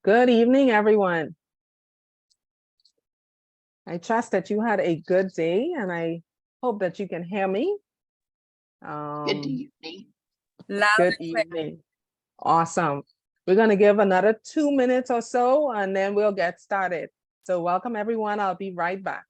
Good evening, everyone. I trust that you had a good day and I hope that you can hear me. Good evening. Good evening. Awesome. We're going to give another 2 minutes or so and then we'll get started. So welcome, everyone. I'll be right back.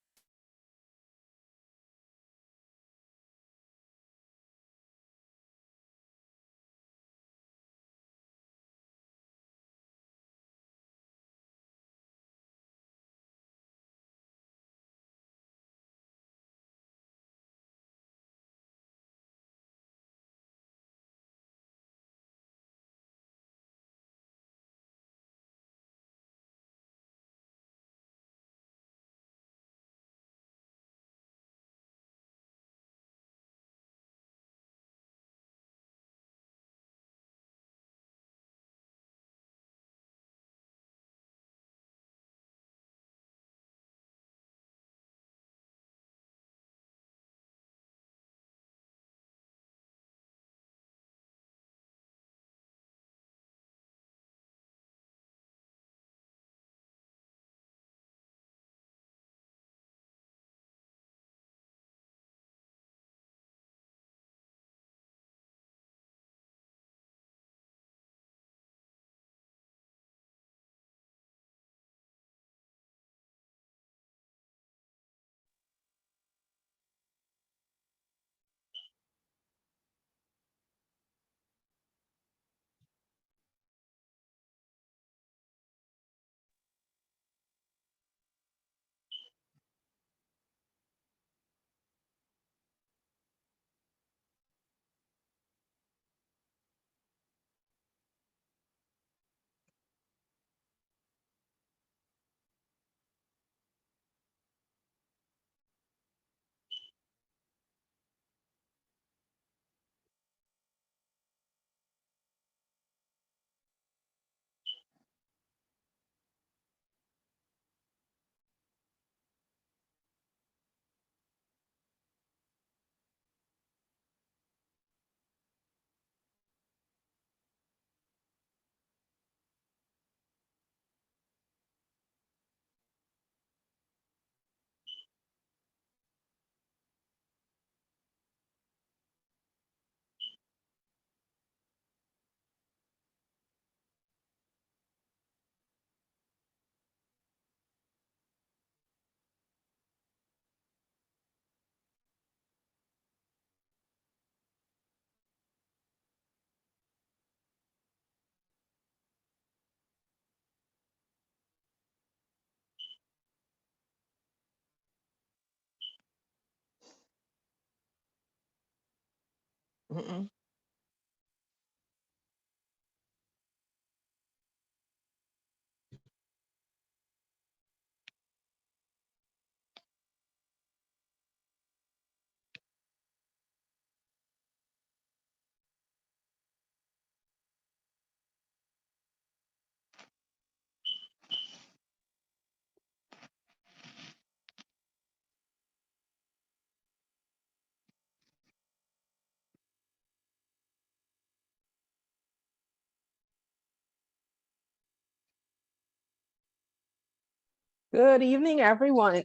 Good evening, everyone.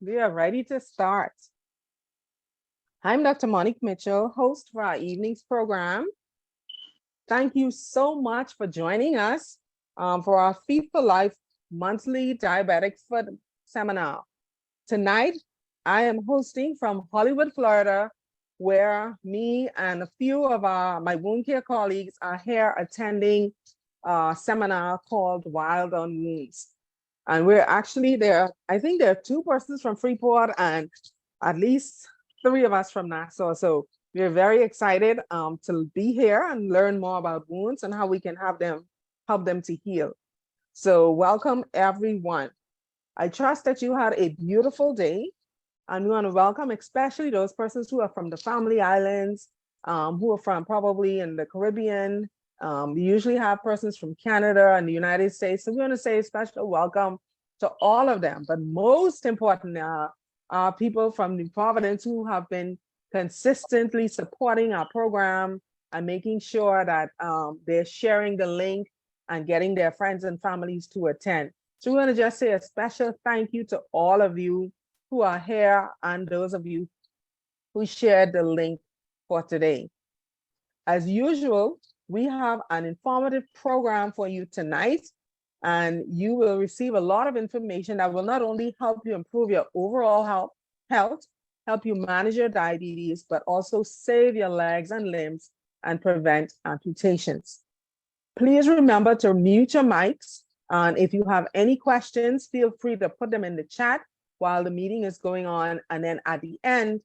We are ready to start. I'm Dr. Monique Mitchell, host for our evening's program. Thank you so much for joining us for our Feet4Life monthly diabetic foot seminar. Tonight, I am hosting from Hollywood, Florida, where me and a few of my wound care colleagues are here attending a seminar called Wild on Wounds. And we're actually there. I think there are 2 persons from Freeport and at least 3 of us from Nassau. So we're very excited to be here and learn more about wounds and how we can help them to heal. So welcome, everyone. I trust that you had a beautiful day, and we want to welcome especially those persons who are from the Family Islands, who are from probably in the Caribbean. We usually have persons from Canada and the United States. So we want to say a special welcome to all of them. But most important, are people from New Providence who have been consistently supporting our program and making sure that they're sharing the link and getting their friends and families to attend. So we want to just say a special thank you to all of you who are here and those of you who shared the link for today. As usual, we have an informative program for you tonight, and you will receive a lot of information that will not only help you improve your overall health, help you manage your diabetes, but also save your legs and limbs and prevent amputations. Please remember to mute your mics. And if you have any questions, feel free to put them in the chat while the meeting is going on. And then at the end,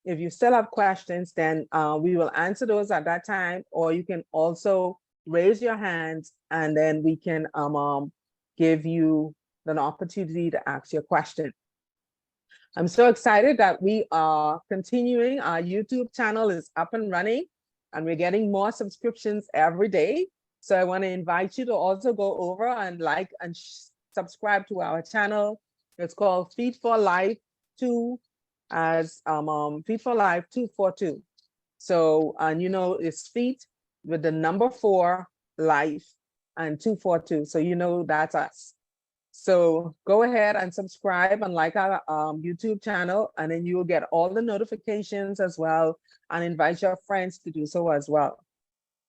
if you still have questions, then we will answer those at that time, or you can also raise your hands and then we can give you an opportunity to ask your question. I'm so excited that we are continuing. Our YouTube channel is up and running and we're getting more subscriptions every day. So I want to invite you to also go over and like and subscribe to our channel. It's called Feet4Life 2 as Feet4Life 242. So, and you know, it's feet with the number 4, life, and 242. So you know that's us. So go ahead and subscribe and like our YouTube channel, and then you will get all the notifications as well, and invite your friends to do so as well.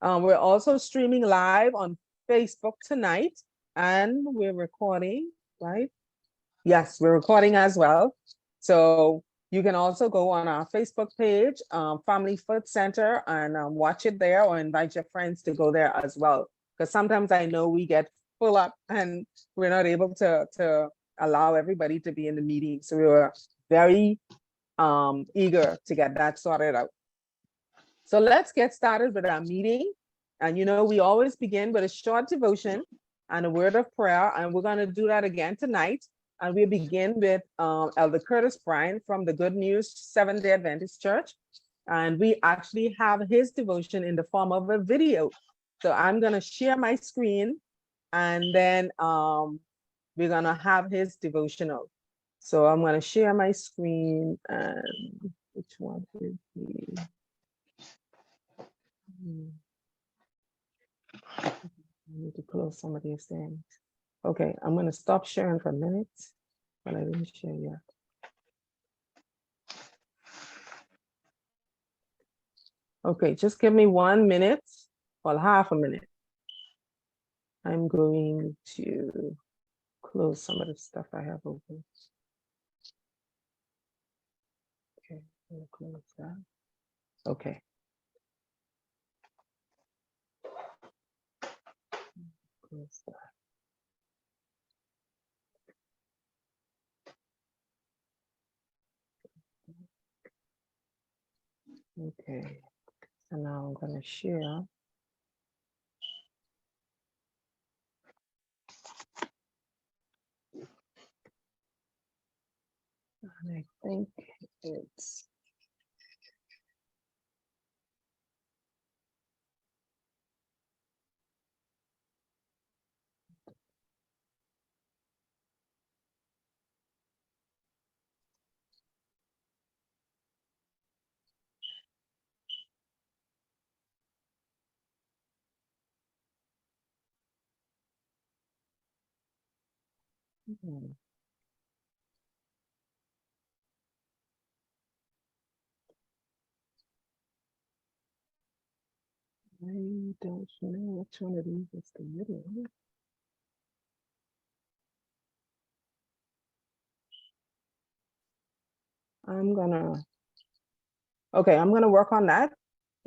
We're also streaming live on Facebook tonight, and we're recording, right? Yes, we're recording as well. So you can also go on our Facebook page, Family Foot Center, and watch it there, or invite your friends to go there as well. Because sometimes I know we get full up and we're not able to allow everybody to be in the meeting. So we were very eager to get that sorted out. So let's get started with our meeting. And you know, we always begin with a short devotion and a word of prayer. And we're going to do that again tonight. And we begin with Elder Curtis Bryan from the Good News Seventh-day Adventist Church. And we actually have his devotion in the form of a video. So I'm going to share my screen, and then we're going to have his devotional. So I'm going to share my screen, and which one is he? I need to close some of these things. Okay, I'm going to stop sharing for a minute, but I didn't share yet. Okay, just give me 1 minute, or half a minute. I'm going to close some of the stuff I have open. Okay, I'm going to close that. Okay. Close that. Okay, so now I'm going to share. And I think it's I don't know which one of these is the middle one. I'm gonna work on that.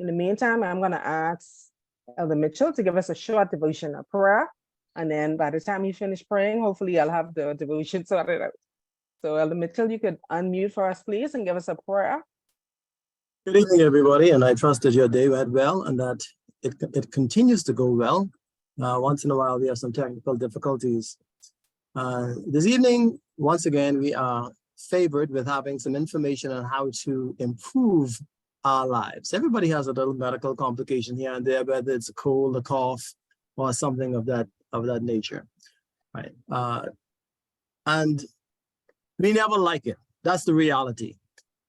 In the meantime, I'm gonna ask Elder Mitchell to give us a short devotion, a prayer. And then by the time you finish praying, hopefully I'll have the devotion sorted out. So Elder Mitchell, you could unmute for us, please, and give us a prayer. Good evening, everybody, and I trust that your day went well and that it continues to go well. Once in a while, we have some technical difficulties. This evening, once again, we are favored with having some information on how to improve our lives. Everybody has a little medical complication here and there, whether it's a cold, a cough, or something of that nature, right? And we never like it. That's the reality.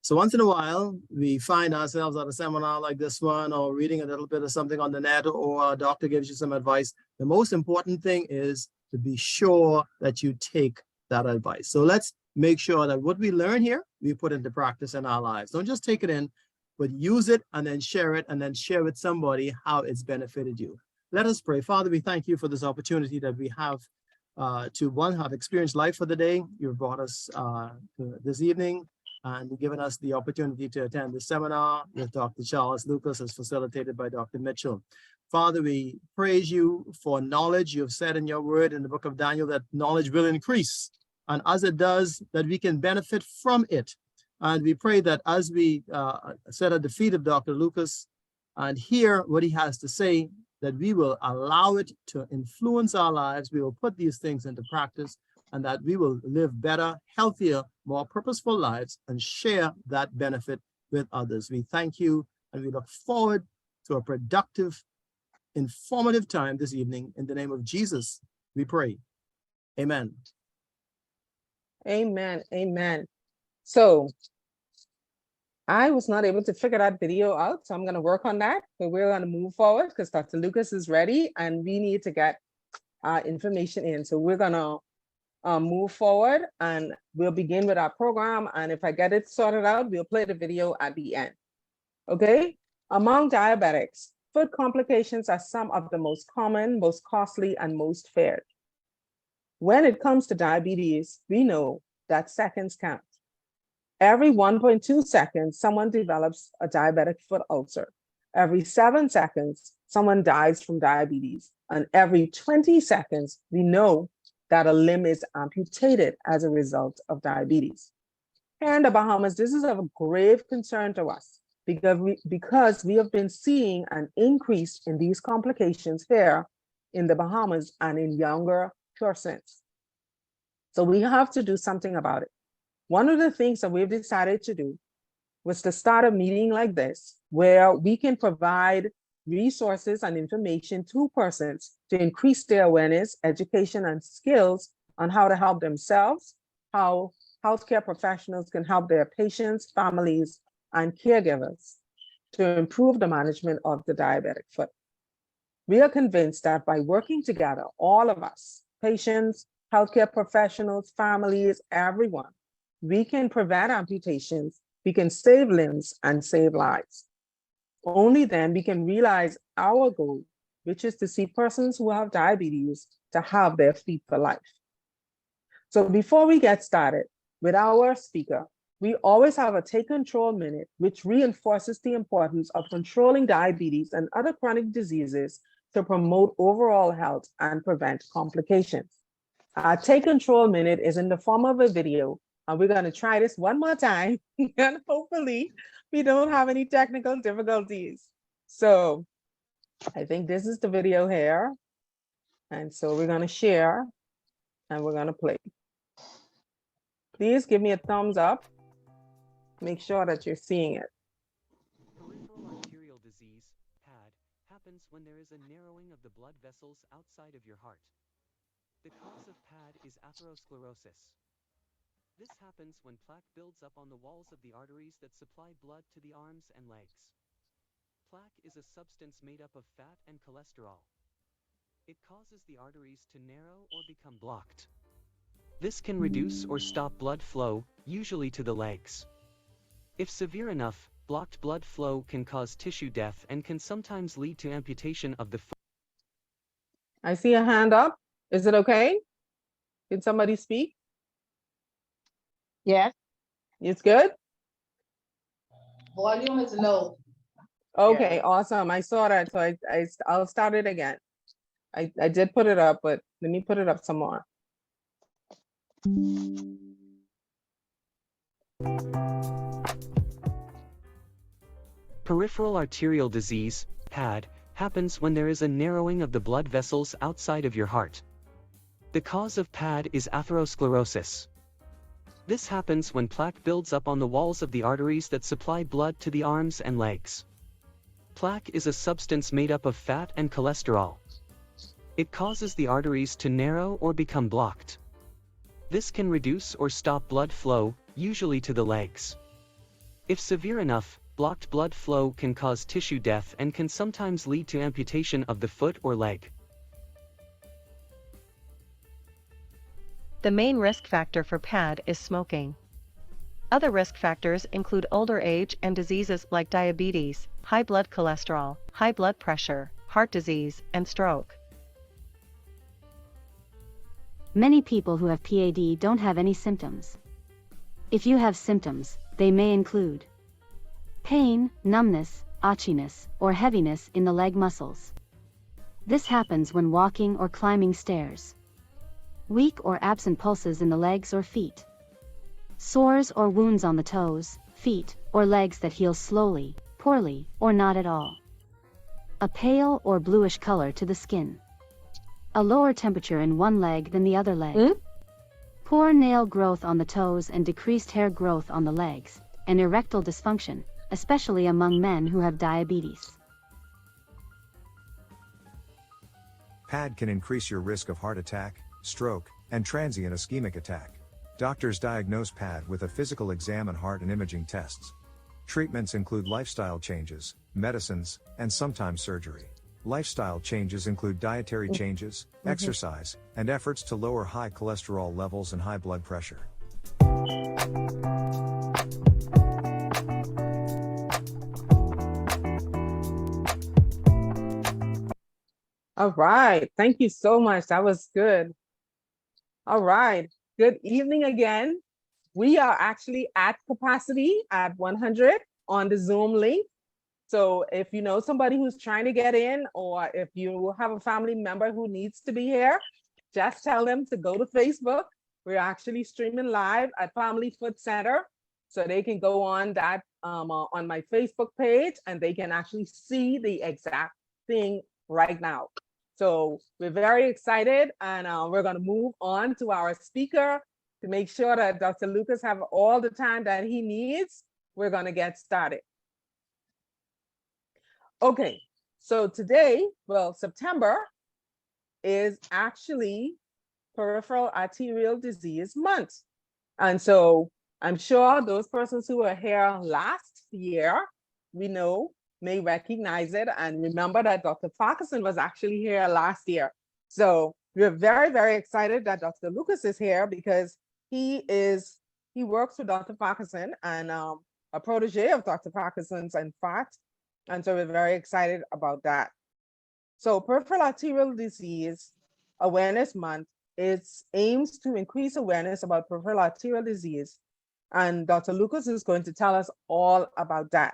So once in a while, we find ourselves at a seminar like this one, or reading a little bit of something on the net, or a doctor gives you some advice. The most important thing is to be sure that you take that advice. So let's make sure that what we learn here, we put into practice in our lives. Don't just take it in, but use it and then share it, and then share with somebody how it's benefited you. Let us pray. Father, we thank you for this opportunity that we have to have experienced life for the day. You've brought us this evening, and you've given us the opportunity to attend the seminar with Dr. Charles Lucas, as facilitated by Dr. Mitchell. Father, we praise you for knowledge. You have said in your word in the book of Daniel that knowledge will increase. And as it does, that we can benefit from it. And we pray that as we sit at the feet of Dr. Lucas and hear what he has to say, that we will allow it to influence our lives. We will put these things into practice, and that we will live better, healthier, more purposeful lives and share that benefit with others. We thank you, and we look forward to a productive, informative time this evening. In the name of Jesus, we pray. Amen. Amen. Amen. So I was not able to figure that video out, so I'm going to work on that. But we're going to move forward because Dr. Lucas is ready, and we need to get our information in. So we're going to move forward, and we'll begin with our program. And if I get it sorted out, we'll play the video at the end. Okay? Among diabetics, foot complications are some of the most common, most costly, and most feared. When it comes to diabetes, we know that seconds count. Every 1.2 seconds, someone develops a diabetic foot ulcer. Every 7 seconds, someone dies from diabetes. And every 20 seconds, we know that a limb is amputated as a result of diabetes. Here in the Bahamas, this is of grave concern to us because we have been seeing an increase in these complications here in the Bahamas and in younger persons. So we have to do something about it. One of the things that we've decided to do was to start a meeting like this, where we can provide resources and information to persons to increase their awareness, education, and skills on how to help themselves, how healthcare professionals can help their patients, families, and caregivers to improve the management of the diabetic foot. We are convinced that by working together, all of us, patients, healthcare professionals, families, everyone, we can prevent amputations, we can save limbs and save lives. Only then we can realize our goal, which is to see persons who have diabetes to have their feet for life. So before we get started with our speaker, we always have a Take Control Minute, which reinforces the importance of controlling diabetes and other chronic diseases to promote overall health and prevent complications. Our Take Control Minute is in the form of a video, and we're going to try this one more time, and hopefully we don't have any technical difficulties. So I think this is the video here. And so we're going to share, and we're going to play. Please give me a thumbs up. Make sure that you're seeing it. Peripheral arterial disease, PAD, happens when there is a narrowing of the blood vessels outside of your heart. The cause of PAD is atherosclerosis. This happens when plaque builds up on the walls of the arteries that supply blood to the arms and legs. Plaque is a substance made up of fat and cholesterol. It causes the arteries to narrow or become blocked. This can reduce or stop blood flow, usually to the legs. If severe enough, blocked blood flow can cause tissue death and can sometimes lead to amputation of the foot. I see a hand up. Is it okay? Can somebody speak? Yes. It's good? Volume is low. Okay, Yeah. awesome. I saw that, so I'll start it again. I did put it up, but let me put it up some more. Peripheral arterial disease, PAD, happens when there is a narrowing of the blood vessels outside of your heart. The cause of PAD is atherosclerosis. This happens when plaque builds up on the walls of the arteries that supply blood to the arms and legs. Plaque is a substance made up of fat and cholesterol. It causes the arteries to narrow or become blocked. This can reduce or stop blood flow, usually to the legs. If severe enough, blocked blood flow can cause tissue death and can sometimes lead to amputation of the foot or leg. The main risk factor for PAD is smoking. Other risk factors include older age and diseases like diabetes, high blood cholesterol, high blood pressure, heart disease, and stroke. Many people who have PAD don't have any symptoms. If you have symptoms, they may include pain, numbness, itchiness, or heaviness in the leg muscles. This happens when walking or climbing stairs. Weak or absent pulses in the legs or feet. Sores or wounds on the toes, feet, or legs that heal slowly, poorly, or not at all. A pale or bluish color to the skin. A lower temperature in one leg than the other leg. Poor nail growth on the toes and decreased hair growth on the legs, and erectile dysfunction, especially among men who have diabetes. PAD can increase your risk of heart attack, stroke, and transient ischemic attack. Doctors diagnose PAD with a physical exam and heart and imaging tests. Treatments include lifestyle changes, medicines, and sometimes surgery. Lifestyle changes include dietary changes, exercise, and efforts to lower high cholesterol levels and high blood pressure. All right. Thank you so much. That was good. All right. Good evening again. We are actually at capacity at 100 on the Zoom link. So if you know somebody who's trying to get in, or if you have a family member who needs to be here, just tell them to go to Facebook. We're actually streaming live at Family Foot Center. So they can go on that on my Facebook page, and they can actually see the exact thing right now. So we're very excited, and we're going to move on to our speaker to make sure that Dr. Lucas have all the time that he needs. We're going to get started. Okay, so today, well, September is actually Peripheral Arterial Disease Month. And so I'm sure those persons who were here last year, we know, may recognize it and remember that Dr. Farquharson was actually here last year. So we're very, very excited that Dr. Lucas is here because he works with Dr. Farquharson and a protege of Dr. Farquharson's, in fact. And so we're very excited about that. So Peripheral Arterial Disease Awareness Month aims to increase awareness about peripheral arterial disease. And Dr. Lucas is going to tell us all about that.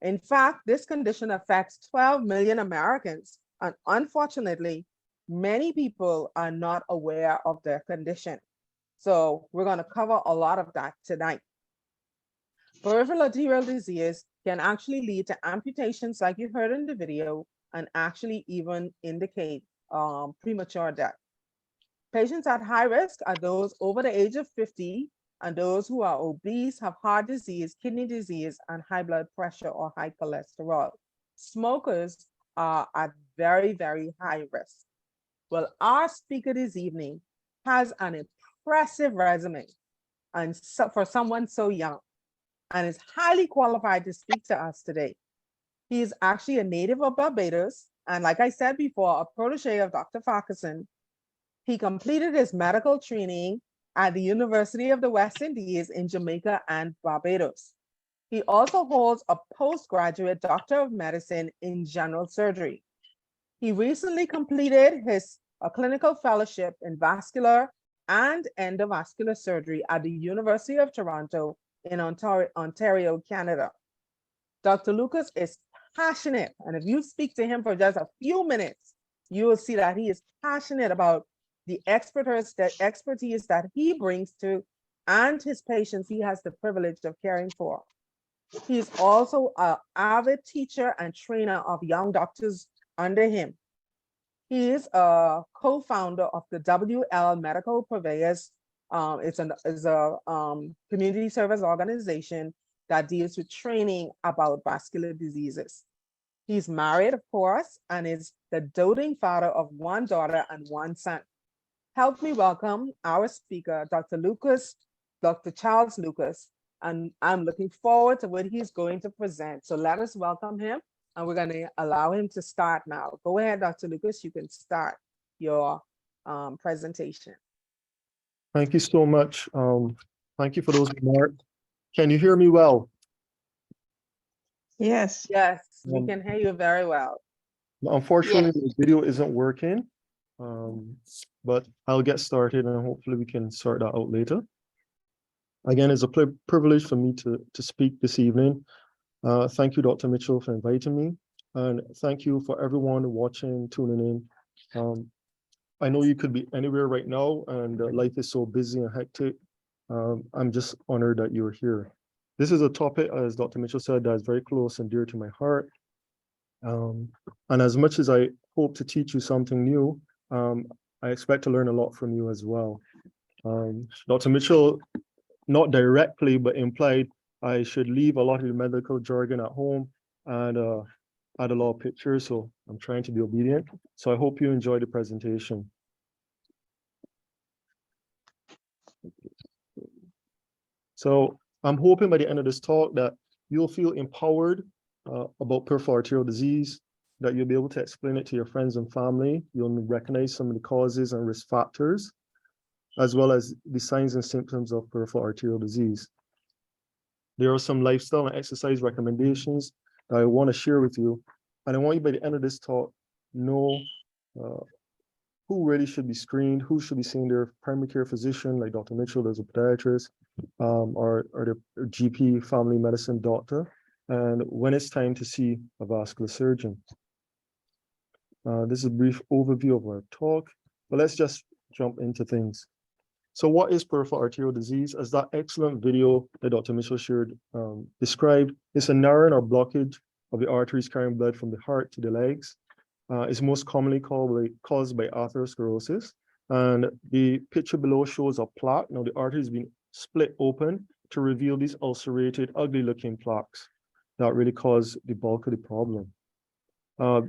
In fact, this condition affects 12 million Americans, and unfortunately, many people are not aware of their condition. So we're going to cover a lot of that tonight. Peripheral arterial disease can actually lead to amputations, like you heard in the video, and actually even indicate premature death. Patients at high risk are those over the age of 50 and those who are obese, have heart disease, kidney disease, and high blood pressure or high cholesterol. Smokers are at very, very high risk. Well, our speaker this evening has an impressive resume, and for someone so young, and is highly qualified to speak to us today. He is actually a native of Barbados, and like I said before, a protege of Dr. Farquharson. He completed his medical training at the University of the West Indies in Jamaica and Barbados. He also holds a postgraduate Doctor of Medicine in General Surgery. He recently completed his clinical fellowship in vascular and endovascular surgery at the University of Toronto in Ontario, Canada. Dr. Lucas is passionate, and if you speak to him for just a few minutes, you will see that he is passionate about the expertise that he brings to and his patients he has the privilege of caring for. He is also an avid teacher and trainer of young doctors under him. He is a co-founder of the WL Medical Purveyors. It's a community service organization that deals with training about vascular diseases. He's married, of course, and is the doting father of one daughter and one son. Help me welcome our speaker, Dr. Charles Lucas, and I'm looking forward to what he's going to present. So let us welcome him, and we're going to allow him to start now. Go ahead, Dr. Lucas, you can start your presentation. Thank you so much. Thank you for those remarks. Can you hear me well? Yes. Yes, we can hear you very well. Unfortunately, Yes. the video isn't working, but I'll get started and hopefully we can sort that out later. Again, it's a privilege for me to speak this evening. Thank you, Dr. Mitchell, for inviting me. And thank you for everyone watching, tuning in. I know you could be anywhere right now, and life is so busy and hectic. I'm just honored that you're here. This is a topic, as Dr. Mitchell said, that is very close and dear to my heart. And as much as I hope to teach you something new, I expect to learn a lot from you as well. Dr. Mitchell, not directly, but implied, I should leave a lot of the medical jargon at home and add a lot of pictures, so I'm trying to be obedient. So I hope you enjoy the presentation. So I'm hoping by the end of this talk that you'll feel empowered about peripheral arterial disease, that you'll be able to explain it to your friends and family. You'll recognize some of the causes and risk factors, as well as the signs and symptoms of peripheral arterial disease. There are some lifestyle and exercise recommendations that I want to share with you. And I want you by the end of this talk know who really should be screened, who should be seeing their primary care physician, like Dr. Mitchell, there's a podiatrist, or their GP, family medicine doctor, and when it's time to see a vascular surgeon. This is a brief overview of our talk, but let's just jump into things. So what is peripheral arterial disease? As that excellent video that Dr. Mitchell shared described, it's a narrowing or blockage of the arteries carrying blood from the heart to the legs. It's most commonly caused by atherosclerosis. And the picture below shows a plaque. Now the artery has been split open to reveal these ulcerated, ugly-looking plaques that really cause the bulk of the problem.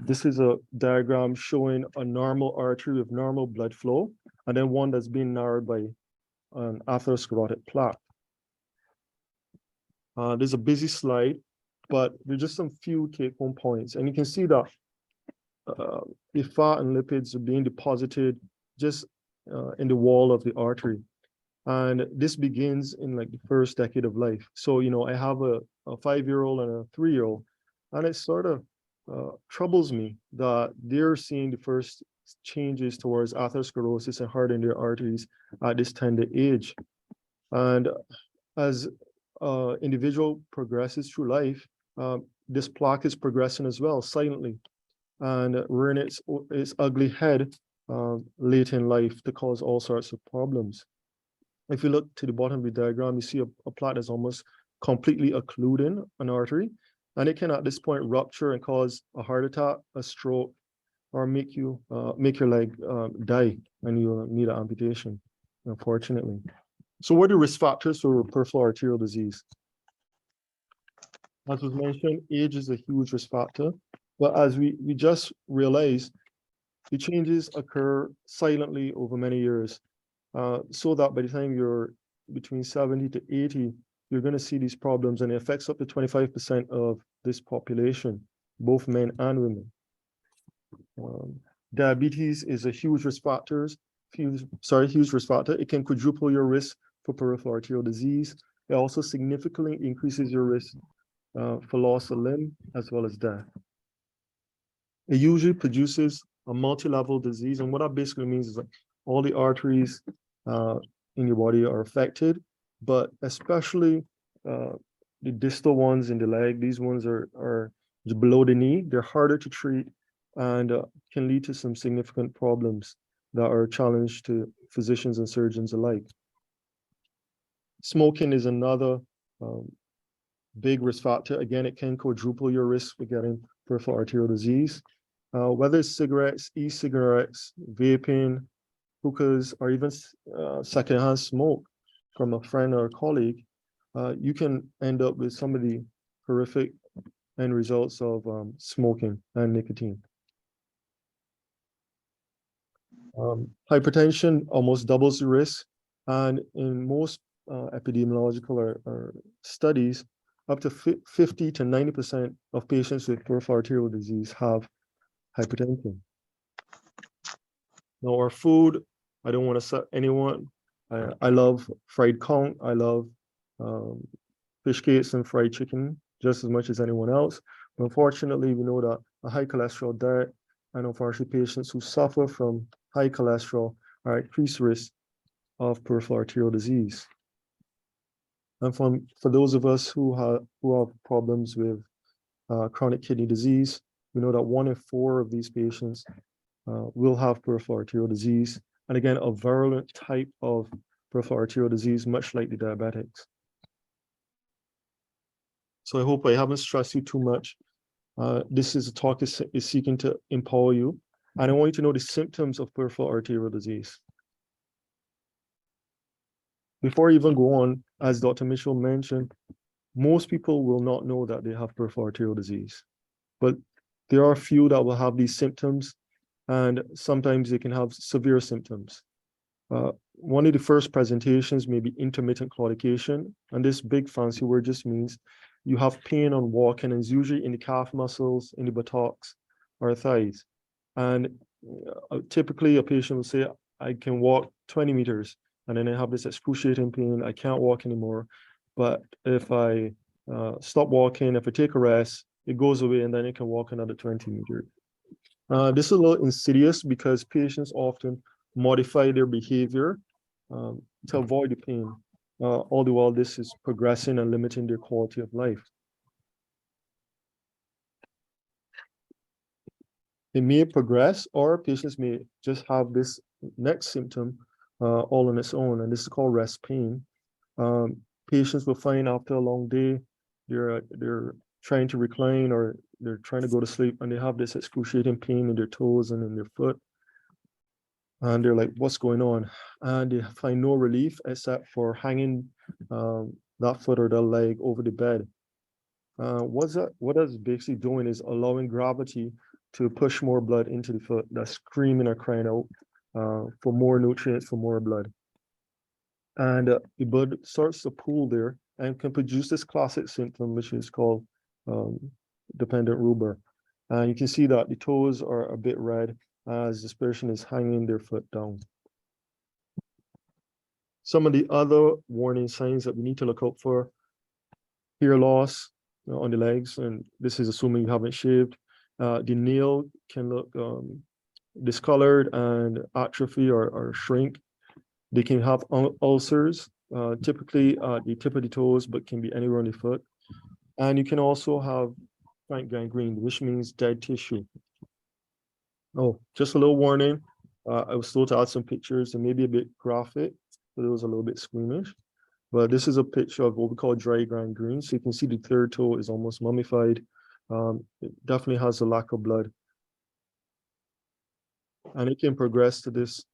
This is a diagram showing a normal artery with normal blood flow, and then one that's been narrowed by an atherosclerotic plaque. There's a busy slide, but there's just some few take-home points. And you can see that the fat and lipids are being deposited just in the wall of the artery. And this begins in like the first decade of life. So, you know, I have a 5-year-old and a 3-year-old, and it sort of troubles me that they're seeing the first changes towards atherosclerosis and hardening their arteries at this tender age. And as individual progresses through life, this plaque is progressing as well, silently, and rearing its ugly head late in life to cause all sorts of problems. If you look to the bottom of the diagram, you see a plaque that's almost completely occluding an artery, and it can at this point rupture and cause a heart attack, a stroke, or make your leg die, and you need an amputation, unfortunately. So what are the risk factors for peripheral arterial disease? As was mentioned, age is a huge risk factor, but as we just realized, the changes occur silently over many years, so that by the time you're between 70 to 80, you're going to see these problems, and it affects up to 25% of this population, both men and women. Diabetes is a huge risk factor. It can quadruple your risk for peripheral arterial disease. It also significantly increases your risk for loss of limb as well as death. It usually produces a multi-level disease, and what that basically means is like all the arteries in your body are affected, but especially the distal ones in the leg. These ones are below the knee. They're harder to treat and can lead to some significant problems that are a challenge to physicians and surgeons alike. Smoking is another big risk factor. Again, it can quadruple your risk for getting peripheral arterial disease. Whether it's cigarettes, e-cigarettes, vaping, hookahs, or even secondhand smoke from a friend or a colleague, you can end up with some of the horrific end results of smoking and nicotine. Hypertension almost doubles the risk, and in most epidemiological or studies, up to 50 to 90% of patients with peripheral arterial disease have hypertension. Now, our food, I don't want to set anyone. I love fried conch. I love fish cakes and fried chicken just as much as anyone else. But unfortunately, we know that a high cholesterol diet, and unfortunately, patients who suffer from high cholesterol are at increased risk of peripheral arterial disease. And for those of us who have problems with chronic kidney disease, we know that 1 in 4 of these patients will have peripheral arterial disease. And again, a virulent type of peripheral arterial disease, much like the diabetics. So I hope I haven't stressed you too much. This is a talk is seeking to empower you. And I want you to know the symptoms of peripheral arterial disease. Before I even go on, as Dr. Mitchell mentioned, most people will not know that they have peripheral arterial disease. But there are a few that will have these symptoms, and sometimes they can have severe symptoms. One of the first presentations may be intermittent claudication, and this big fancy word just means you have pain on walking, and it's usually in the calf muscles, in the buttocks, or thighs. And typically a patient will say, I can walk 20 meters, and then I have this excruciating pain, I can't walk anymore. But if I stop walking, if I take a rest, it goes away, and then I can walk another 20 meters. This is a little insidious because patients often modify their behavior to avoid the pain. All the while this is progressing and limiting their quality of life. It may progress, or patients may just have this next symptom all on its own, and this is called rest pain. Patients will find after a long day, they're trying to recline or they're trying to go to sleep, and they have this excruciating pain in their toes and in their foot. And they're like, what's going on? And they find no relief except for hanging that foot or that leg over the bed. What that's basically doing is allowing gravity to push more blood into the foot. That's screaming or crying out for more nutrients, for more blood. And the blood starts to pool there and can produce this classic symptom, which is called dependent rubor. And you can see that the toes are a bit red as this person is hanging their foot down. Some of the other warning signs that we need to look out for: hair loss on the legs, and this is assuming you haven't shaved. The nail can look discolored and atrophy or shrink. They can have ulcers, typically at the tip of the toes, but can be anywhere on the foot. And you can also have frank gangrene, which means dead tissue. Oh, just a little warning. I was told to add some pictures and maybe a bit graphic, so it was a little bit squeamish. But this is a picture of what we call dry gangrene. So you can see the third toe is almost mummified. It definitely has a lack of blood. And it can progress to this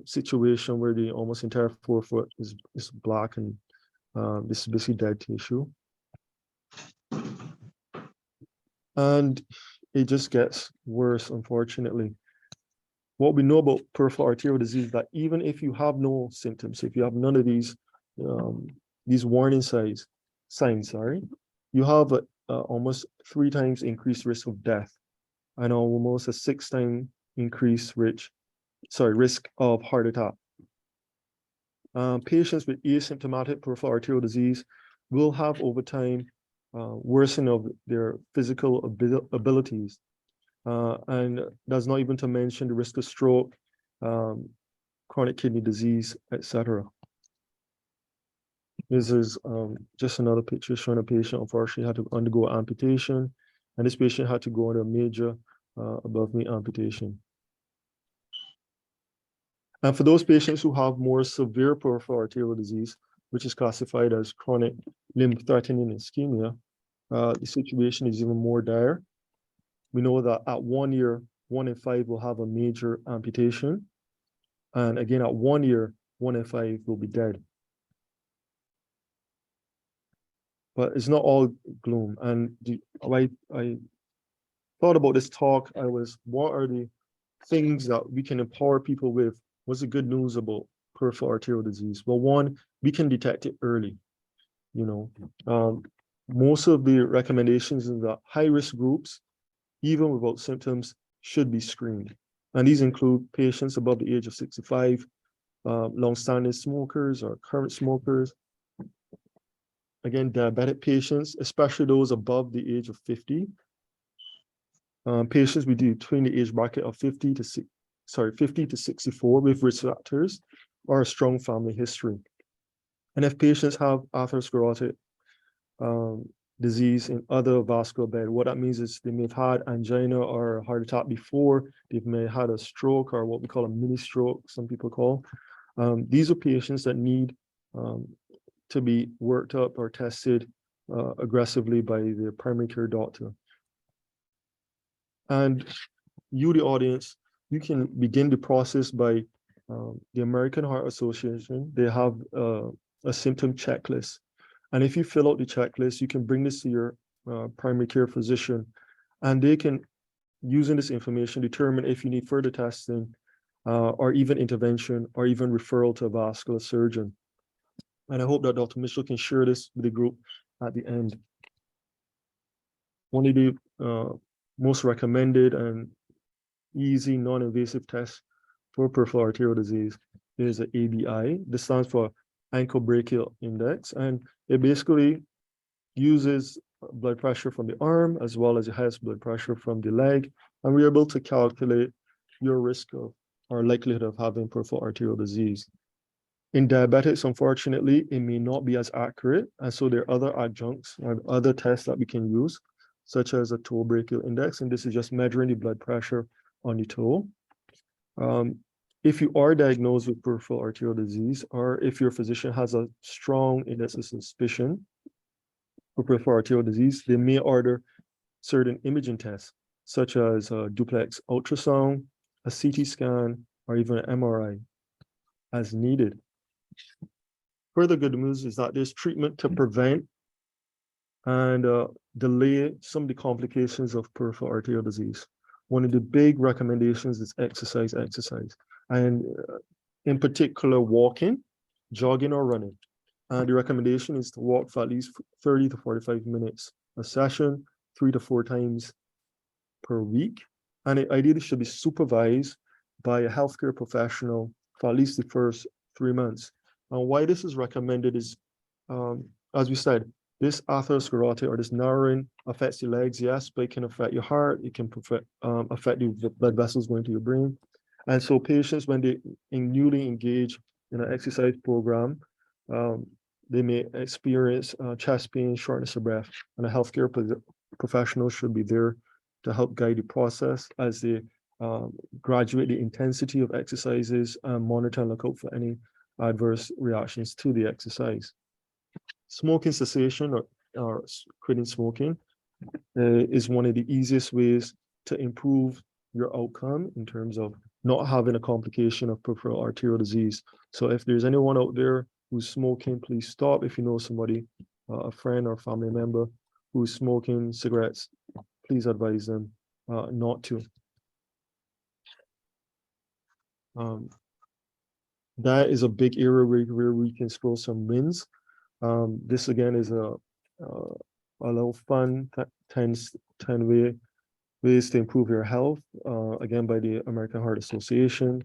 situation where the almost entire forefoot is black, and this is basically dead tissue. And it just gets worse, unfortunately. What we know about peripheral arterial disease is that even if you have no symptoms, if you have none of these warning signs, you have almost 3 times increased risk of death, and almost a 6 times increased risk of heart attack. Patients with asymptomatic peripheral arterial disease will have over time worsening of their physical abilities. And that's not even to mention the risk of stroke, chronic kidney disease, etc. This is just another picture showing a patient unfortunately had to undergo amputation, and this patient had to go under a major above-knee amputation. And for those patients who have more severe peripheral arterial disease, which is classified as chronic limb-threatening ischemia, the situation is even more dire. We know that at 1 year, 1 in 5 will have a major amputation. And again, at 1 year, 1 in 5 will be dead. But it's not all gloom. And I thought about this talk, what are the things that we can empower people with? What's the good news about peripheral arterial disease? Well, one, we can detect it early. Most of the recommendations in the high-risk groups, even without symptoms, should be screened. And these include patients above the age of 65, long-standing smokers or current smokers. Again, diabetic patients, especially those above the age of 50. Patients between the age bracket of 50 to 64 with risk factors or a strong family history. And if patients have atherosclerotic disease in other vascular bed, what that means is they may have had angina or heart attack before, they may have had a stroke or what we call a mini stroke, some people call. These are patients that need to be worked up or tested aggressively by the primary care doctor. And you, the audience, you can begin the process by the American Heart Association. They have a symptom checklist. And if you fill out the checklist, you can bring this to your primary care physician, and they can, using this information, determine if you need further testing or even intervention or even referral to a vascular surgeon. And I hope that Dr. Mitchell can share this with the group at the end. One of the most recommended and easy non-invasive tests for peripheral arterial disease is the ABI. This stands for ankle brachial index, and it basically uses blood pressure from the arm as well as the highest blood pressure from the leg, and we're able to calculate your risk of or likelihood of having peripheral arterial disease. In diabetics, unfortunately, it may not be as accurate, and so there are other adjuncts or other tests that we can use, such as a toe brachial index, and this is just measuring the blood pressure on the toe. If you are diagnosed with peripheral arterial disease, or if your physician has a strong index of suspicion for peripheral arterial disease, they may order certain imaging tests, such as a duplex ultrasound, a CT scan, or even an MRI as needed. Further good news is that there's treatment to prevent and delay some of the complications of peripheral arterial disease. One of the big recommendations is exercise, and in particular, walking, jogging, or running. The recommendation is to walk for at least 30 to 45 minutes a session, 3 to 4 times per week. And it ideally should be supervised by a healthcare professional for at least the first 3 months. And why this is recommended is, as we said, this atherosclerotic or this narrowing affects the legs, yes, but it can affect your heart, it can affect the blood vessels going to your brain. And so patients, when they newly engage in an exercise program, they may experience chest pain, shortness of breath, and a healthcare professional should be there to help guide the process as they graduate the intensity of exercises and monitor and look out for any adverse reactions to the exercise. Smoking cessation or quitting smoking is one of the easiest ways to improve your outcome in terms of not having a complication of peripheral arterial disease. So if there's anyone out there who's smoking, please stop. If you know somebody, a friend or family member who's smoking cigarettes, please advise them not to. That is a big area where we can score some wins. This again is a little fun 10 ways to improve your health, again by the American Heart Association.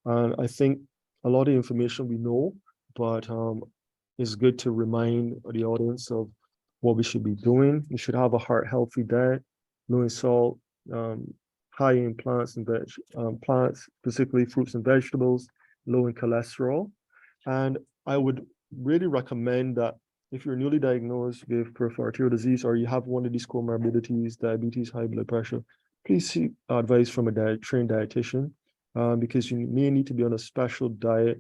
And I think a lot of information we know, but it's good to remind the audience of what we should be doing. We should have a heart healthy diet, low in salt, high in plants and plants, specifically fruits and vegetables, low in cholesterol. And I would really recommend that if you're newly diagnosed with peripheral arterial disease, or you have one of these comorbidities, diabetes, high blood pressure, please seek advice from a trained dietitian, because you may need to be on a special diet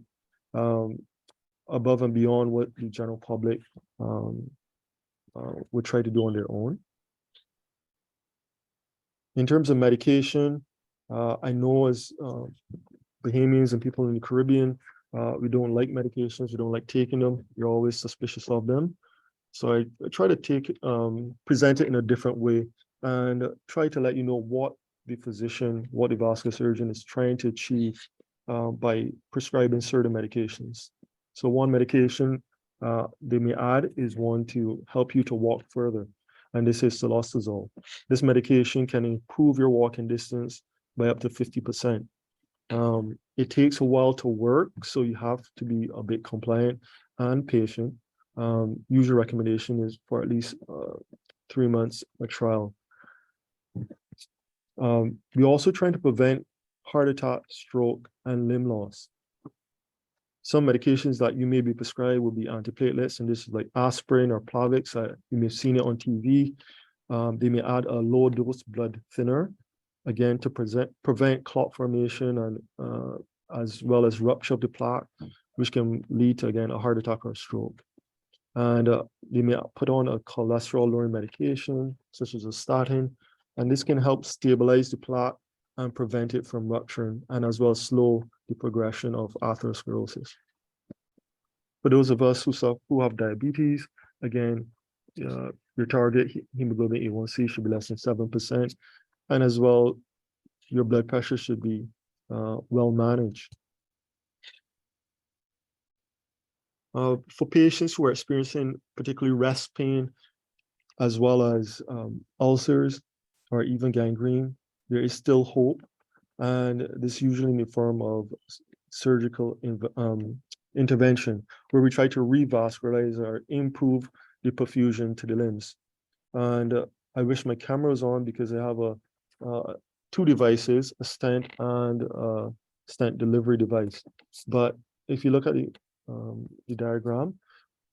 above and beyond what the general public would try to do on their own. In terms of medication, I know as Bahamians and people in the Caribbean, we don't like medications, we don't like taking them, you're always suspicious of them. So I try to present it in a different way and try to let you know what the physician, what the vascular surgeon is trying to achieve by prescribing certain medications. So one medication they may add is one to help you to walk further, and this is cilostazol. This medication can improve your walking distance by up to 50%. It takes a while to work, so you have to be a bit compliant and patient. Usual recommendation is for at least 3 months a trial. We're also trying to prevent heart attack, stroke, and limb loss. Some medications that you may be prescribed will be antiplatelets, and this is like aspirin or Plavix. You may have seen it on TV. They may add a low dose blood thinner, again, to prevent clot formation and as well as rupture of the plaque, which can lead to, again, a heart attack or stroke. And they may put on a cholesterol-lowering medication, such as a statin, and this can help stabilize the plaque and prevent it from rupturing, and as well as slow the progression of atherosclerosis. For those of us who have diabetes, again, your target hemoglobin A1C should be less than 7%, and as well, your blood pressure should be well managed. For patients who are experiencing particularly rest pain, as well as ulcers or even gangrene, there is still hope. And this is usually in the form of surgical intervention, where we try to revascularize or improve the perfusion to the limbs. And I wish my camera was on because I have two devices, a stent and a stent delivery device. But if you look at the diagram,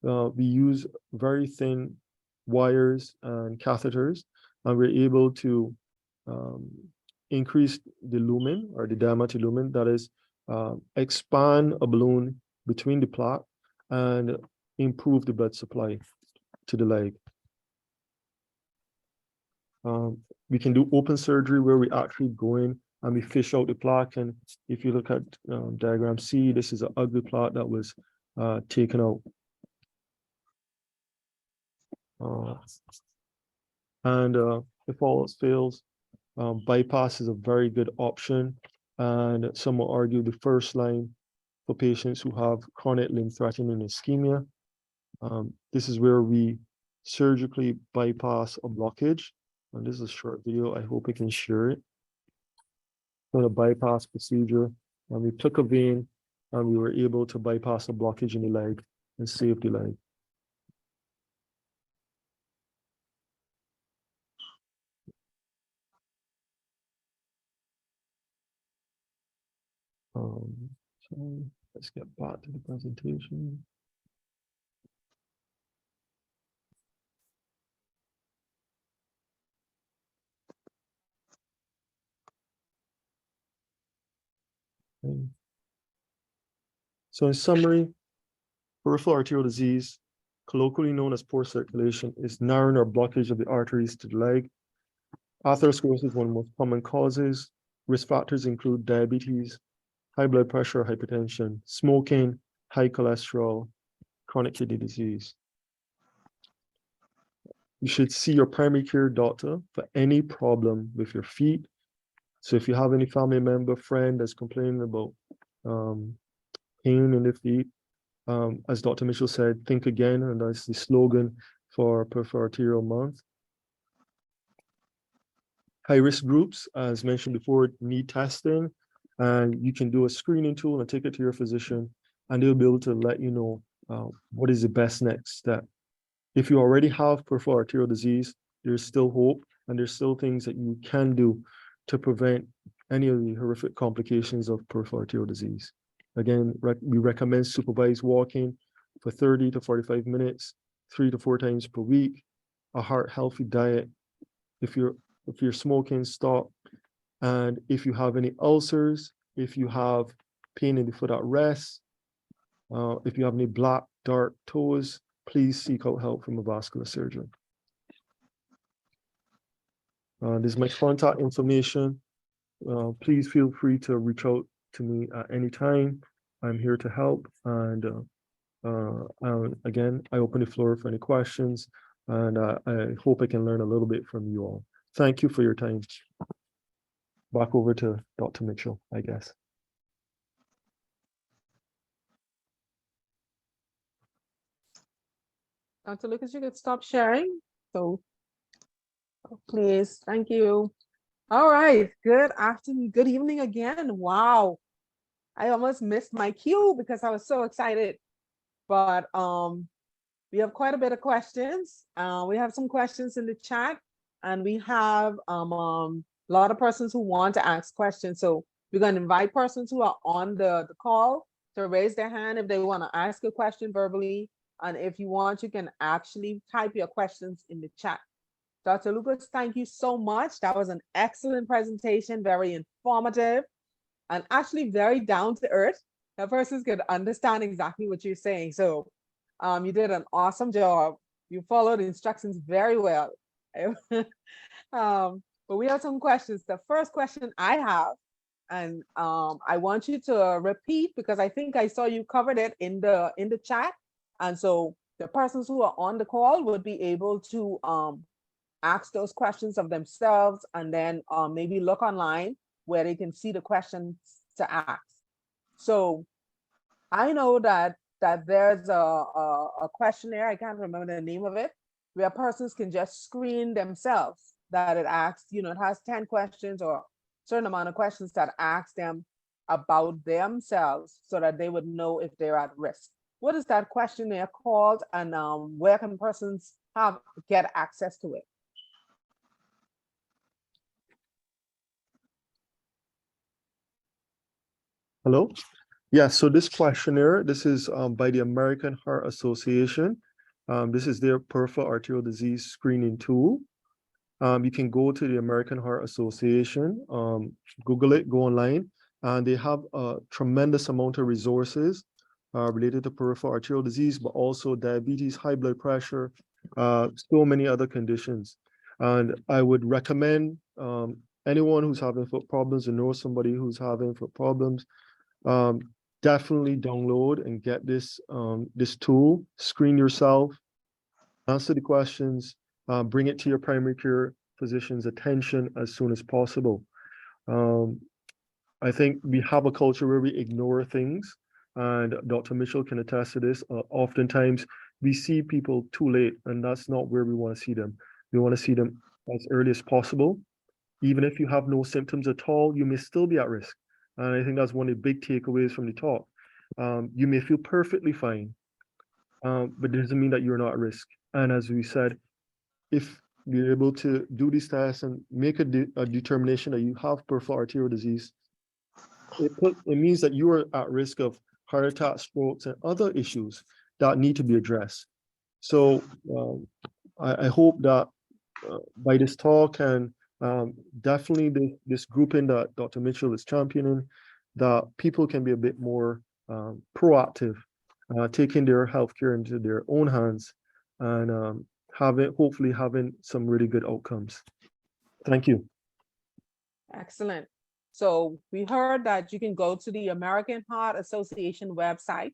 we use very thin wires and catheters, and we're able to increase the lumen or the diameter lumen, that is, expand a balloon between the plaque and improve the blood supply to the leg. We can do open surgery where we actually go in and we fish out the plaque. And if you look at diagram C, this is an ugly plaque that was taken out. If all else fails, bypass is a very good option. And some will argue the first line for patients who have chronic limb-threatening ischemia. This is where we surgically bypass a blockage. And this is a short video. I hope I can share it. For the bypass procedure, and we took a vein and we were able to bypass a blockage in the leg and save the leg. So let's get back to the presentation. Okay. So in summary, peripheral arterial disease, colloquially known as poor circulation, is narrowing or blockage of the arteries to the leg. Atherosclerosis is one of the most common causes. Risk factors include diabetes, high blood pressure, hypertension, smoking, high cholesterol, chronic kidney disease. You should see your primary care doctor for any problem with your feet. So if you have any family member, friend that's complaining about pain in the feet, as Dr. Mitchell said, think again, and that's the slogan for Peripheral Arterial Month. High-risk groups, as mentioned before, need testing, and you can do a screening tool and take it to your physician, and they'll be able to let you know what is the best next step. If you already have peripheral arterial disease, there's still hope, and there's still things that you can do to prevent any of the horrific complications of peripheral arterial disease. Again, we recommend supervised walking for 30 to 45 minutes, 3 to 4 times per week, a heart-healthy diet. If you're smoking, stop. And if you have any ulcers, if you have pain in the foot at rest, if you have any black, dark toes, please seek out help from a vascular surgeon. This is my contact information. Please feel free to reach out to me at any time. I'm here to help. And again, I open the floor for any questions, and I hope I can learn a little bit from you all. Thank you for your time. Back over to Dr. Mitchell, I guess. Dr. Lucas, you could stop sharing. So please, thank you. All right, good afternoon, good evening again. Wow, I almost missed my cue because I was so excited. But we have quite a bit of questions. We have some questions in the chat, and we have a lot of persons who want to ask questions. So we're going to invite persons who are on the call to raise their hand if they want to ask a question verbally. And if you want, you can actually type your questions in the chat. Dr. Lucas, thank you so much. That was an excellent presentation, very informative, and actually very down to earth. That persons could understand exactly what you're saying. So you did an awesome job. You followed the instructions very well. But we have some questions. The first question I have, and I want you to repeat because I think I saw you covered it in the chat. And so the persons who are on the call would be able to ask those questions of themselves, and then maybe look online where they can see the questions to ask. So I know that there's a questionnaire, I can't remember the name of it, where persons can just screen themselves, that it asks, you know, it has 10 questions or a certain amount of questions that ask them about themselves so that they would know if they're at risk. What is that questionnaire called, and where can persons get access to it? Hello? Yeah, so this questionnaire, this is by the American Heart Association. This is their peripheral arterial disease screening tool. You can go to the American Heart Association, Google it, go online, and they have a tremendous amount of resources related to peripheral arterial disease, but also diabetes, high blood pressure, so many other conditions. And I would recommend anyone who's having foot problems or knows somebody who's having foot problems, definitely download and get this this tool, screen yourself, answer the questions, bring it to your primary care physician's attention as soon as possible. I think we have a culture where we ignore things, and Dr. Mitchell can attest to this. Oftentimes we see people too late, and that's not where we want to see them. We want to see them as early as possible. Even if you have no symptoms at all, you may still be at risk. And I think that's one of the big takeaways from the talk. You may feel perfectly fine, but it doesn't mean that you're not at risk. And as we said, if you're able to do these tests and make a determination that you have peripheral arterial disease, it means that you are at risk of heart attack, strokes, and other issues that need to be addressed. So I hope that by this talk and definitely this grouping that Dr. Mitchell is championing, that people can be a bit more proactive, taking their healthcare into their own hands, and hopefully having some really good outcomes. Thank you. Excellent. So we heard that you can go to the American Heart Association website,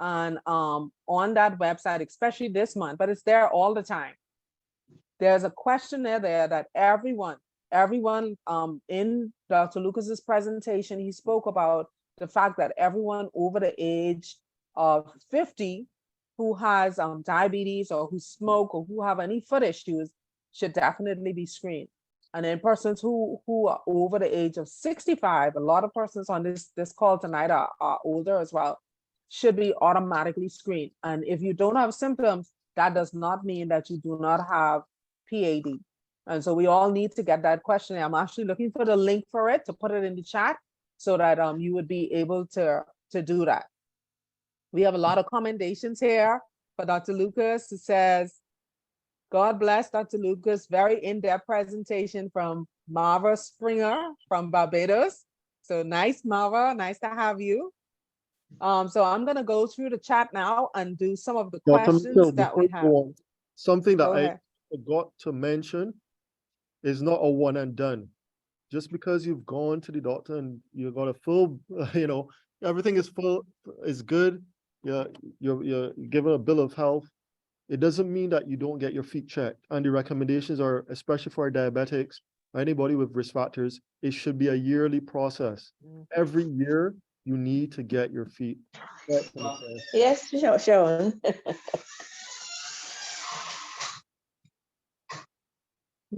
and on that website, especially this month, but it's there all the time, there's a questionnaire there that everyone in Dr. Lucas's presentation, he spoke about the fact that everyone over the age of 50 who has diabetes or who smoke or who have any foot issues should definitely be screened. And then persons who are over the age of 65, a lot of persons on this call tonight are older as well, should be automatically screened. And if you don't have symptoms, that does not mean that you do not have PAD. And so we all need to get that questionnaire. I'm actually looking for the link for it to put it in the chat so that you would be able to do that. We have a lot of commendations here for Dr. Lucas, who says, God bless Dr. Lucas, very in-depth presentation from Marva Springer from Barbados. So nice, Marva, nice to have you. So I'm gonna go through the chat now and do some of the questions that we have. Something that I forgot to mention is not a one and done. Just because you've gone to the doctor and you got a full, everything is full, is good, you're given a bill of health, it doesn't mean that you don't get your feet checked. And the recommendations are, especially for diabetics, anybody with risk factors, it should be a yearly process. Every year, you need to get your feet checked. Yes, Sharon.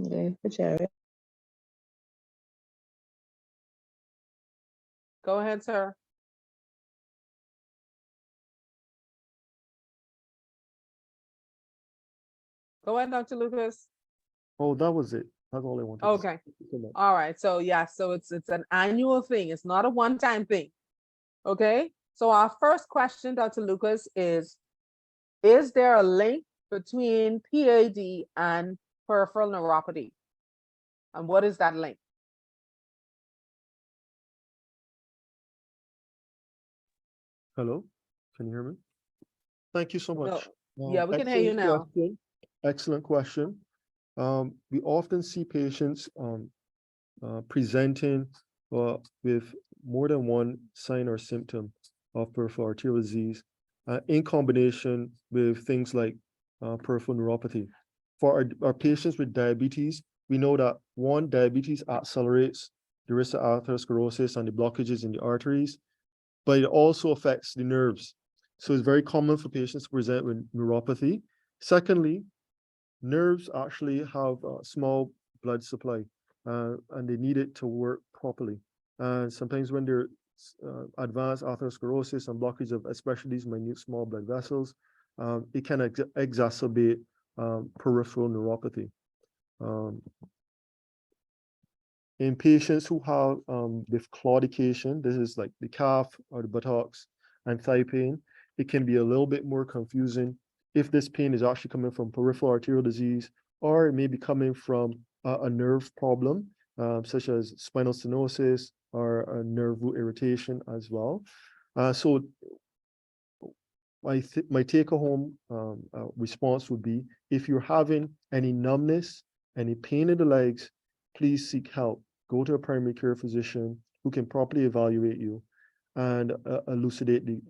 Okay, for Jerry. Go ahead, sir. Go ahead, Dr. Lucas. Oh, that was it. That's all I wanted to say. Okay. Thank you so much. All right. So yeah, so it's an annual thing. It's not a one-time thing. Okay. So our first question, Dr. Lucas, is there a link between PAD and peripheral neuropathy? And what is that link? Hello, can you hear me? Thank you so much. Yeah, we can hear you now. Question. Excellent question. We often see patients presenting with more than one sign or symptom of peripheral arterial disease in combination with things like peripheral neuropathy. For our patients with diabetes, we know that one, diabetes accelerates the risk of atherosclerosis and the blockages in the arteries, but it also affects the nerves. So it's very common for patients to present with neuropathy. Secondly, nerves actually have a small blood supply and they need it to work properly. And sometimes when there's advanced atherosclerosis and blockage of especially these minute small blood vessels, it can exacerbate peripheral neuropathy. In patients who have with claudication, this is like the calf or the buttocks and thigh pain, it can be a little bit more confusing if this pain is actually coming from peripheral arterial disease, or it may be coming from a nerve problem, such as spinal stenosis or a nerve root irritation as well. So my take-home response would be, if you're having any numbness, any pain in the legs, please seek help. Go to a primary care physician who can properly evaluate you and elucidate the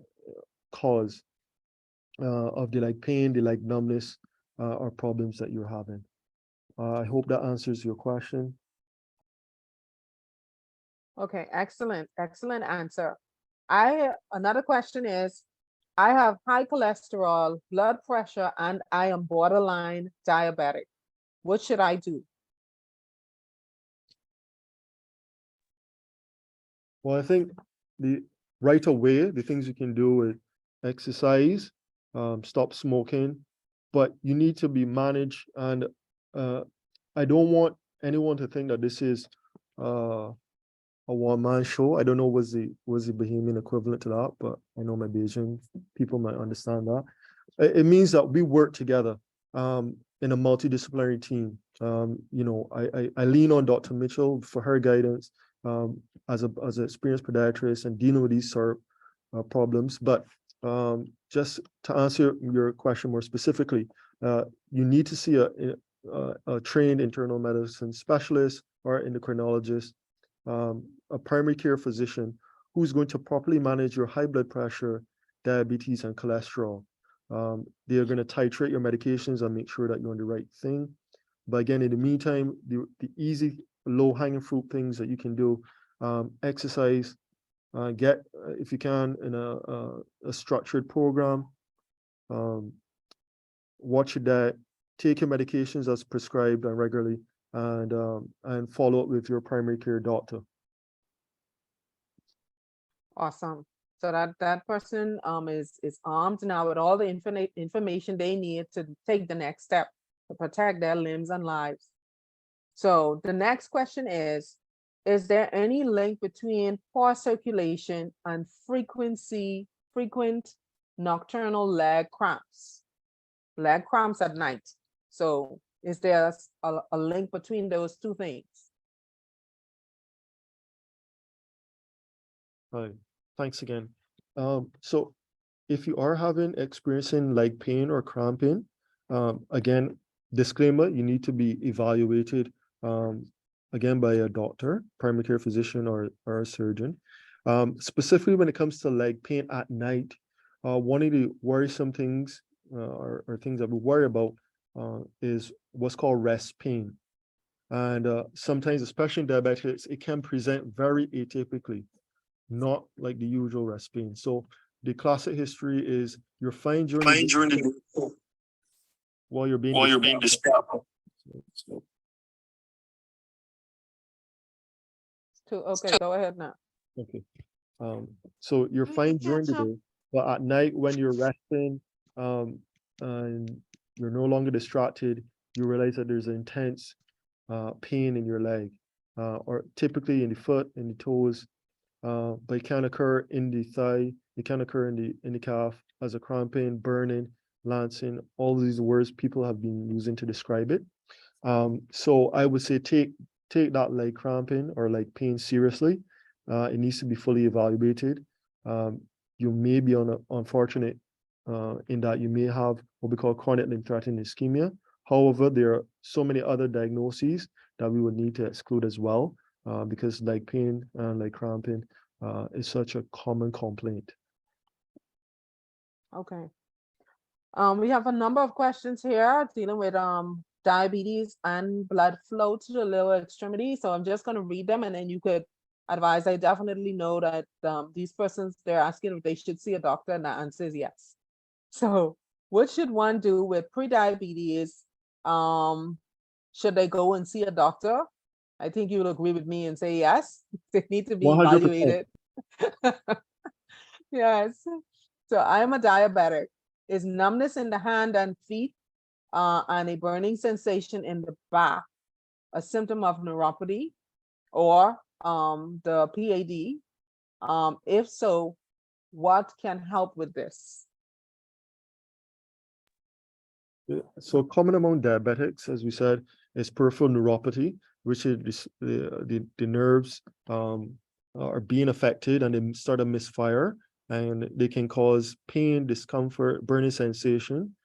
cause of the leg pain, the leg numbness, or problems that you're having. I hope that answers your question. Okay, excellent, excellent answer. Another question is, I have high cholesterol, blood pressure, and I am borderline diabetic. What should I do? Well, I think right away, the things you can do is exercise, stop smoking, but you need to be managed. And I don't want anyone to think that this is a one-man show. I don't know what's the Bahamian equivalent to that, but I know my Bayesian people might understand that. It means that we work together in a multidisciplinary team. You know, I lean on Dr. Mitchell for her guidance as an experienced podiatrist and dealing with these sort of problems. But just to answer your question more specifically, you need to see a trained internal medicine specialist or endocrinologist, a primary care physician who's going to properly manage your high blood pressure, diabetes, and cholesterol. They are going to titrate your medications and make sure that you're on the right thing. But again, in the meantime, the easy, low-hanging fruit things that you can do, exercise, get, if you can, in a structured program, watch your diet, take your medications as prescribed and regularly, and follow up with your primary care doctor. Awesome. So that person is armed now with all the information they need to take the next step to protect their limbs and lives. So the next question is there any link between poor circulation and frequent nocturnal leg cramps at night? So is there a link between those two things? Hi, thanks again. So if you are experiencing leg pain or cramping, again, disclaimer, you need to be evaluated again by a doctor, primary care physician, or a surgeon. Specifically when it comes to leg pain at night, one of the worrisome things or things that we worry about is what's called rest pain. And sometimes, especially in diabetics, it can present very atypically, not like the usual rest pain. So the classic history is you're fine during the day while you're being distracted. Okay, go ahead now. Okay. So you're fine during the day, but at night when you're resting, and you're no longer distracted, you realize that there's intense pain in your leg, or typically in the foot, in the toes, but it can occur in the thigh, it can occur in the calf as a cramping, burning, lancing, all these words people have been using to describe it. So I would say take that leg cramping or leg pain seriously. It needs to be fully evaluated. You may be unfortunate in that you may have what we call chronic limb-threatening ischemia. However, there are so many other diagnoses that we would need to exclude as well, because leg pain and leg cramping is such a common complaint. Okay. We have a number of questions here dealing with diabetes and blood flow to the lower extremity. So I'm just going to read them and then you could advise. I definitely know that these persons, they're asking if they should see a doctor, and the answer is yes. So what should one do with pre-diabetes? Should they go and see a doctor? I think you'll agree with me and say yes. They need to be 100%. evaluated. Yes. So I'm a diabetic. Is numbness in the hand and feet and a burning sensation in the back a symptom of neuropathy or the PAD? If so, what can help with this? So common among diabetics, as we said, is peripheral neuropathy, which is the nerves are being affected and they start to misfire, and they can cause pain, discomfort, burning sensation.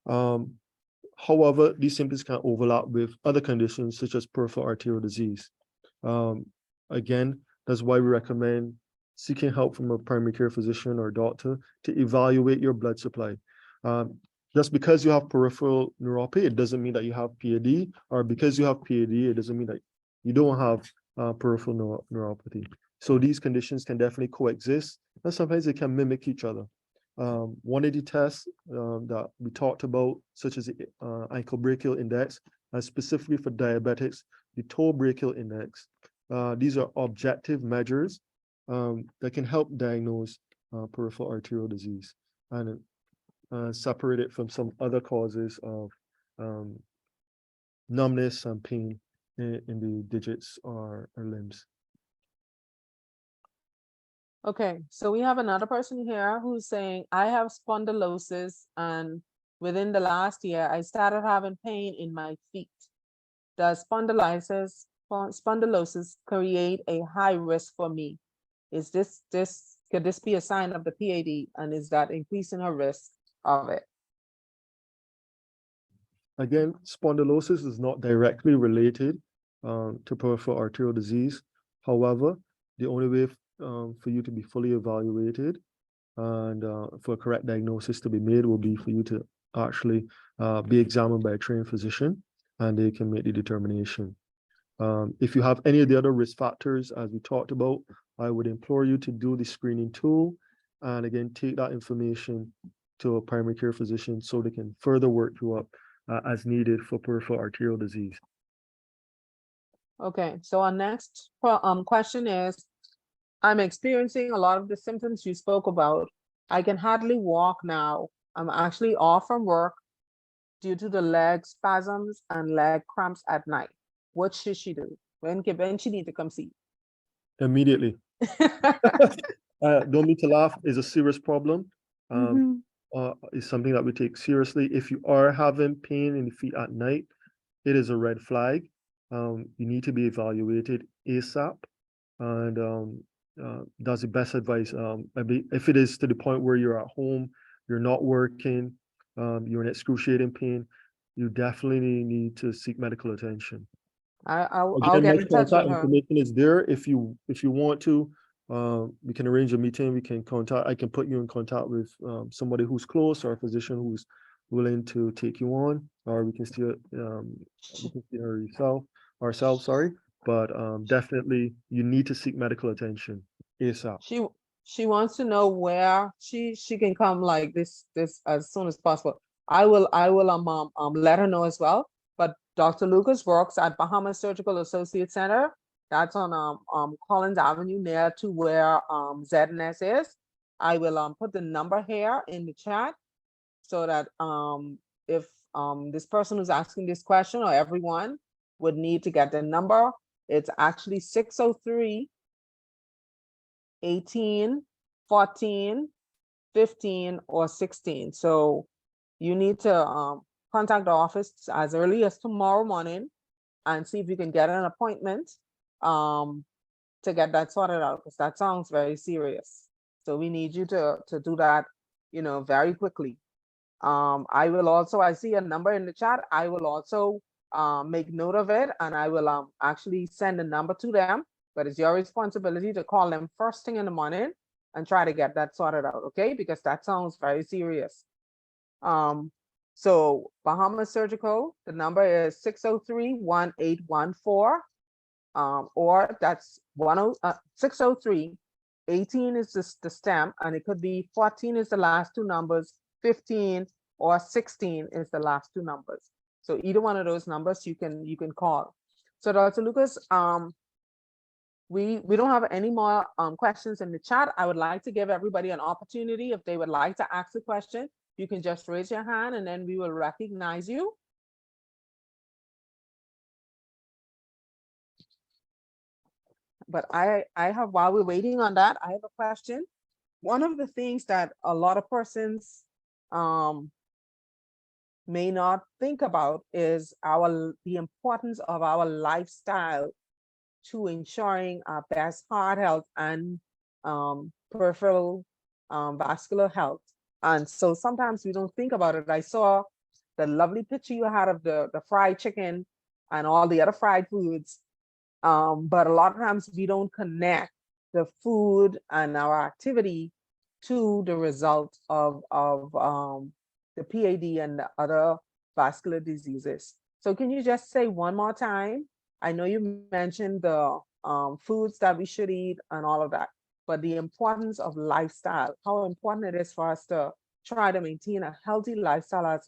However, these symptoms can overlap with other conditions such as peripheral arterial disease. Again, that's why we recommend seeking help from a primary care physician or doctor to evaluate your blood supply. Just because you have peripheral neuropathy, it doesn't mean that you have PAD, or because you have PAD, it doesn't mean that you don't have peripheral neuropathy. So these conditions can definitely coexist, and sometimes they can mimic each other. One of the tests that we talked about, such as the ankle brachial index, and specifically for diabetics, the toe brachial index. These are objective measures that can help diagnose peripheral arterial disease and separate it from some other causes of numbness and pain in the digits or limbs. Okay, so we have another person here who's saying, I have spondylosis and within the last year, I started having pain in my feet. Does spondylosis create a high risk for me? Is could this be a sign of the PAD, and is that increasing her risk of it? Again, spondylosis is not directly related to peripheral arterial disease. However, the only way for you to be fully evaluated and for a correct diagnosis to be made will be for you to actually be examined by a trained physician, and they can make the determination. If you have any of the other risk factors, as we talked about, I would implore you to do the screening tool, and again, take that information to a primary care physician so they can further work you up as needed for peripheral arterial disease. Okay, so our next question is, I'm experiencing a lot of the symptoms you spoke about. I can hardly walk now. I'm actually off from work due to the leg spasms and leg cramps at night. What should she do? When she need to come see? Immediately. Don't need to laugh. It's a serious problem. It's something that we take seriously. If you are having pain in the feet at night, it is a red flag. You need to be evaluated ASAP, and that's the best advice. If it is to the point where you're at home, you're not working, you're in excruciating pain, you definitely need to seek medical attention. I'll get in touch with her. Information is there. If you want to, we can arrange a meeting. We can I can put you in contact with somebody who's close or a physician who's willing to take you on, or we can see her ourselves. Sorry, but definitely you need to seek medical attention ASAP. She wants to know where she can come like this as soon as possible. I will let her know as well. But Dr. Lucas works at Bahamas Surgical Associate Center, That's on Collins Avenue near to where ZNS is. I will put the number here in the chat so that if this person who's asking this question or everyone would need to get the number, it's actually 603 18 14 15 or 16. So you need to contact the office as early as tomorrow morning and see if you can get an appointment to get that sorted out, because that sounds very serious. So we need you to do that, you know, very quickly. I will also, I see a number in the chat. I will also make note of it, and I will actually send a number to them, but it's your responsibility to call them first thing in the morning and try to get that sorted out, okay? Because that sounds very serious. So Bahamas Surgical, the number is 603-1814, or that's 603. 18 is the stamp, and it could be 14 is the last two numbers, 15 or 16 is the last two numbers. So either one of those numbers you can call. So Dr. Lucas, we don't have any more questions in the chat. I would like to give everybody an opportunity. If they would like to ask a question, you can just raise your hand and then we will recognize you. But I have, while we're waiting on that, I have a question. One of the things that a lot of persons may not think about is the importance of our lifestyle to ensuring our best heart health and peripheral vascular health. And so sometimes we don't think about it. I saw the lovely picture you had of the fried chicken and all the other fried foods. But a lot of times we don't connect the food and our activity to the result of the PAD and the other vascular diseases. So can you just say one more time? I know you mentioned the foods that we should eat and all of that, but the importance of lifestyle, how important it is for us to try to maintain a healthy lifestyle,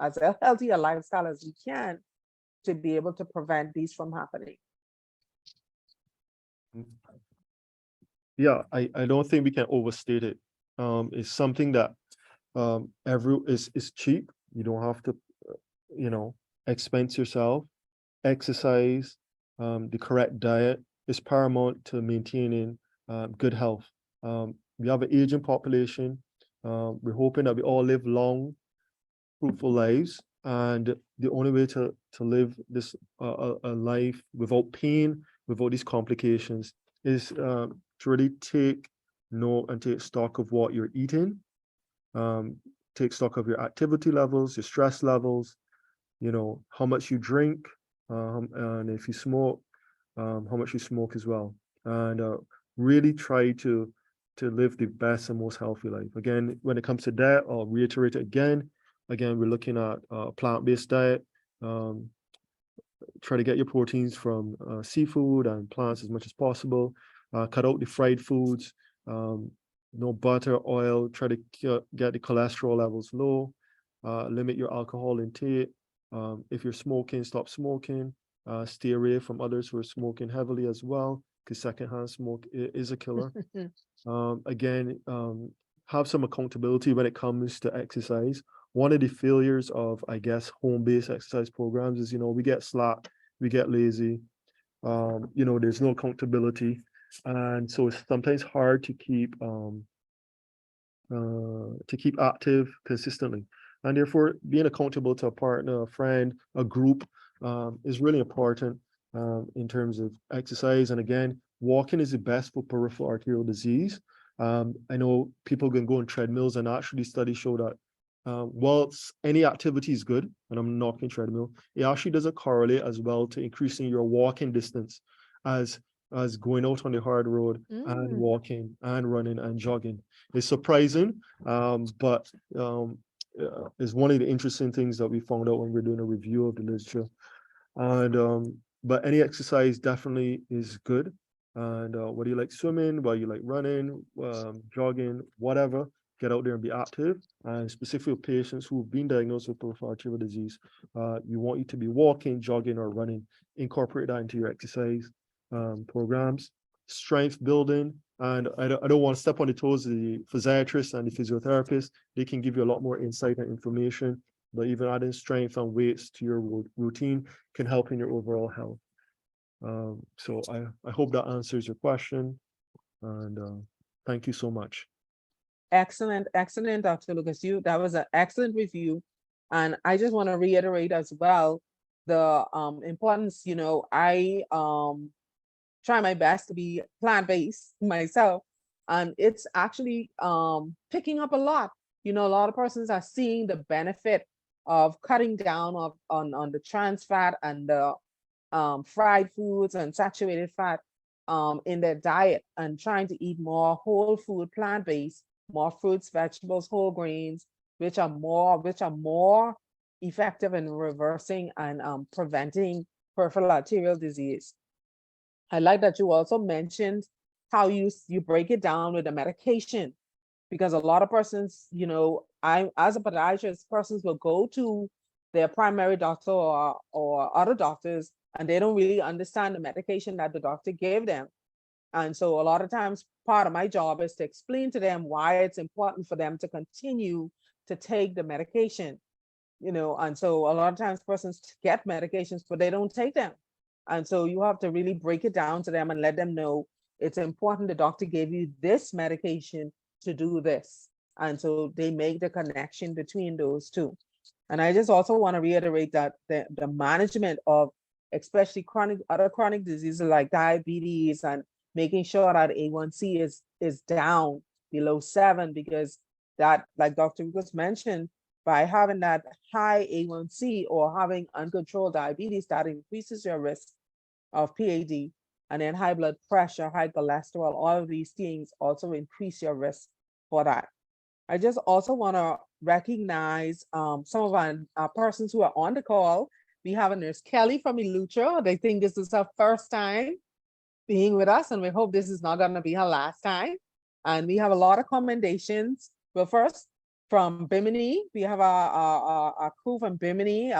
as healthy a lifestyle as we can, to be able to prevent these from happening. Yeah, I don't think we can overstate it. It's something that is cheap. You don't have to, expense yourself. Exercise, the correct diet is paramount to maintaining good health. We have an aging population. We're hoping that we all live long, fruitful lives, and the only way to live this a life without pain, without these complications, is to really take note and take stock of what you're eating, take stock of your activity levels, your stress levels, how much you drink, and if you smoke, how much you smoke as well, and really try to live the best and most healthy life. Again, when it comes to that, I'll reiterate it again. Again, we're looking at a plant-based diet. Try to get your proteins from seafood and plants as much as possible. Cut out the fried foods. No butter, oil. Try to get the cholesterol levels low. Limit your alcohol intake. If you're smoking, stop smoking. Stay away from others who are smoking heavily as well, because secondhand smoke is a killer. Again, have some accountability when it comes to exercise. One of the failures of, I guess, home-based exercise programs is, we get slack, we get lazy, there's no accountability. And so it's sometimes hard to keep active consistently. And therefore, being accountable to a partner, a friend, a group is really important in terms of exercise. And again, walking is the best for peripheral arterial disease. I know people can go on treadmills, and actually studies show that whilst any activity is good, and I'm knocking treadmill, it actually doesn't correlate as well to increasing your walking distance as going out on the hard road and walking and running and jogging. It's surprising, but is one of the interesting things that we found out when we're doing a review of the literature. And but any exercise definitely is good. And whether you like swimming, whether you like running, jogging, whatever, get out there and be active. And specifically for patients who've been diagnosed with peripheral arterial disease, we want you to be walking, jogging, or running. Incorporate that into your exercise. programs, strength building. And I don't want to step on the toes of the physiatrist and the physiotherapist. They can give you a lot more insight and information, but even adding strength and weights to your routine can help in your overall health. So I hope that answers your question. And thank you so much. Excellent, excellent, Dr. Lucas. That was an excellent review. And I just want to reiterate as well the importance, I try my best to be plant-based myself. And it's actually picking up a lot. A lot of persons are seeing the benefit of cutting down on the trans fat and the fried foods and saturated fat in their diet, and trying to eat more whole food, plant-based, more fruits, vegetables, whole grains, which are more effective in reversing and preventing peripheral arterial disease. I like that you also mentioned how you break it down with the medication, because a lot of persons, I as a podiatrist, persons will go to their primary doctor or other doctors, and they don't really understand the medication that the doctor gave them. And so a lot of times part of my job is to explain to them why it's important for them to continue to take the medication, and so a lot of times persons get medications, but they don't take them. And so you have to really break it down to them and let them know it's important. The doctor gave you this medication to do this. And so they make the connection between those two. And I just also want to reiterate that the management of especially other chronic diseases like diabetes, and making sure that A1C is down below 7, because that, like Dr. Lucas mentioned, by having that high A1C or having uncontrolled diabetes, that increases your risk of PAD. And then high blood pressure, high cholesterol, all of these things also increase your risk for that. I just also want to recognize some of our persons who are on the call. We have a nurse Kelly from Eleuthera. I think this is her first time being with us, and we hope this is not going to be her last time. And we have a lot of commendations. But first, from Bimini, we have our crew from Bimini,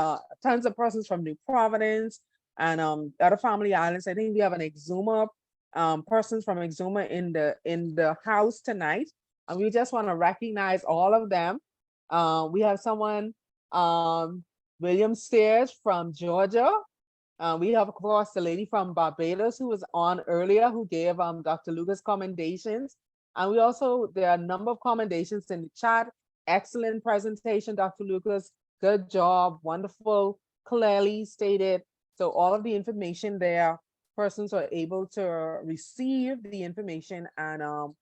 tons of persons from New Providence and other family islands. I think we have an Exuma, persons from Exuma in the house tonight. And we just want to recognize all of them. We have someone, William Sears from Georgia. We have, of course, the lady from Barbados who was on earlier, who gave Dr. Lucas commendations. And there are a number of commendations in the chat. Excellent presentation, Dr. Lucas. Good job, wonderful, clearly stated. So all of the information there, persons are able to receive the information and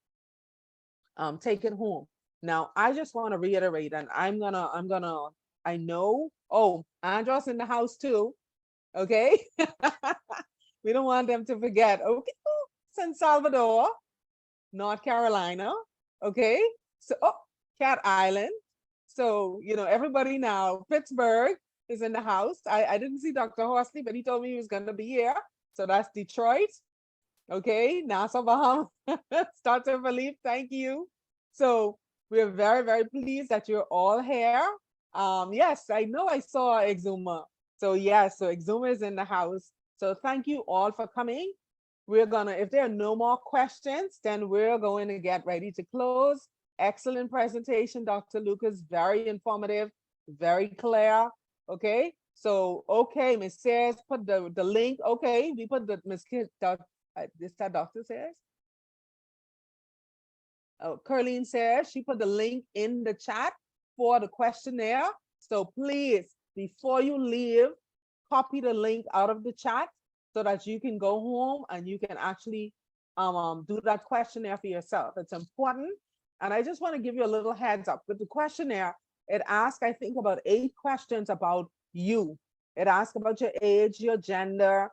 take it home. Now, I just want to reiterate, and I know, Andros in the house too. Okay. We don't want them to forget. Okay. San Salvador, North Carolina. Okay. So, Cat Island. So, everybody now, Pittsburgh is in the house. I didn't see Dr. Horsley, but he told me he was going to be here. So that's Detroit. Okay. Nassau, Bahamas. Dr. Philippe, thank you. So we're very, very pleased that you're all here. Yes, I know I saw Exuma. So yes, so Exuma is in the house. So thank you all for coming. If there are no more questions, then we're going to get ready to close. Excellent presentation, Dr. Lucas, very informative, very clear. Okay, so, okay, Ms. Sayers, put the link. Okay, we put the Ms. This that Dr. Sayers? Oh, Curleen Sayers, she put the link in the chat for the questionnaire. So please, before you leave, copy the link out of the chat so that you can go home and you can actually do that questionnaire for yourself. It's important. And I just want to give you a little heads up. With the questionnaire, it asks, I think, about 8 questions about you. It asks about your age, your gender,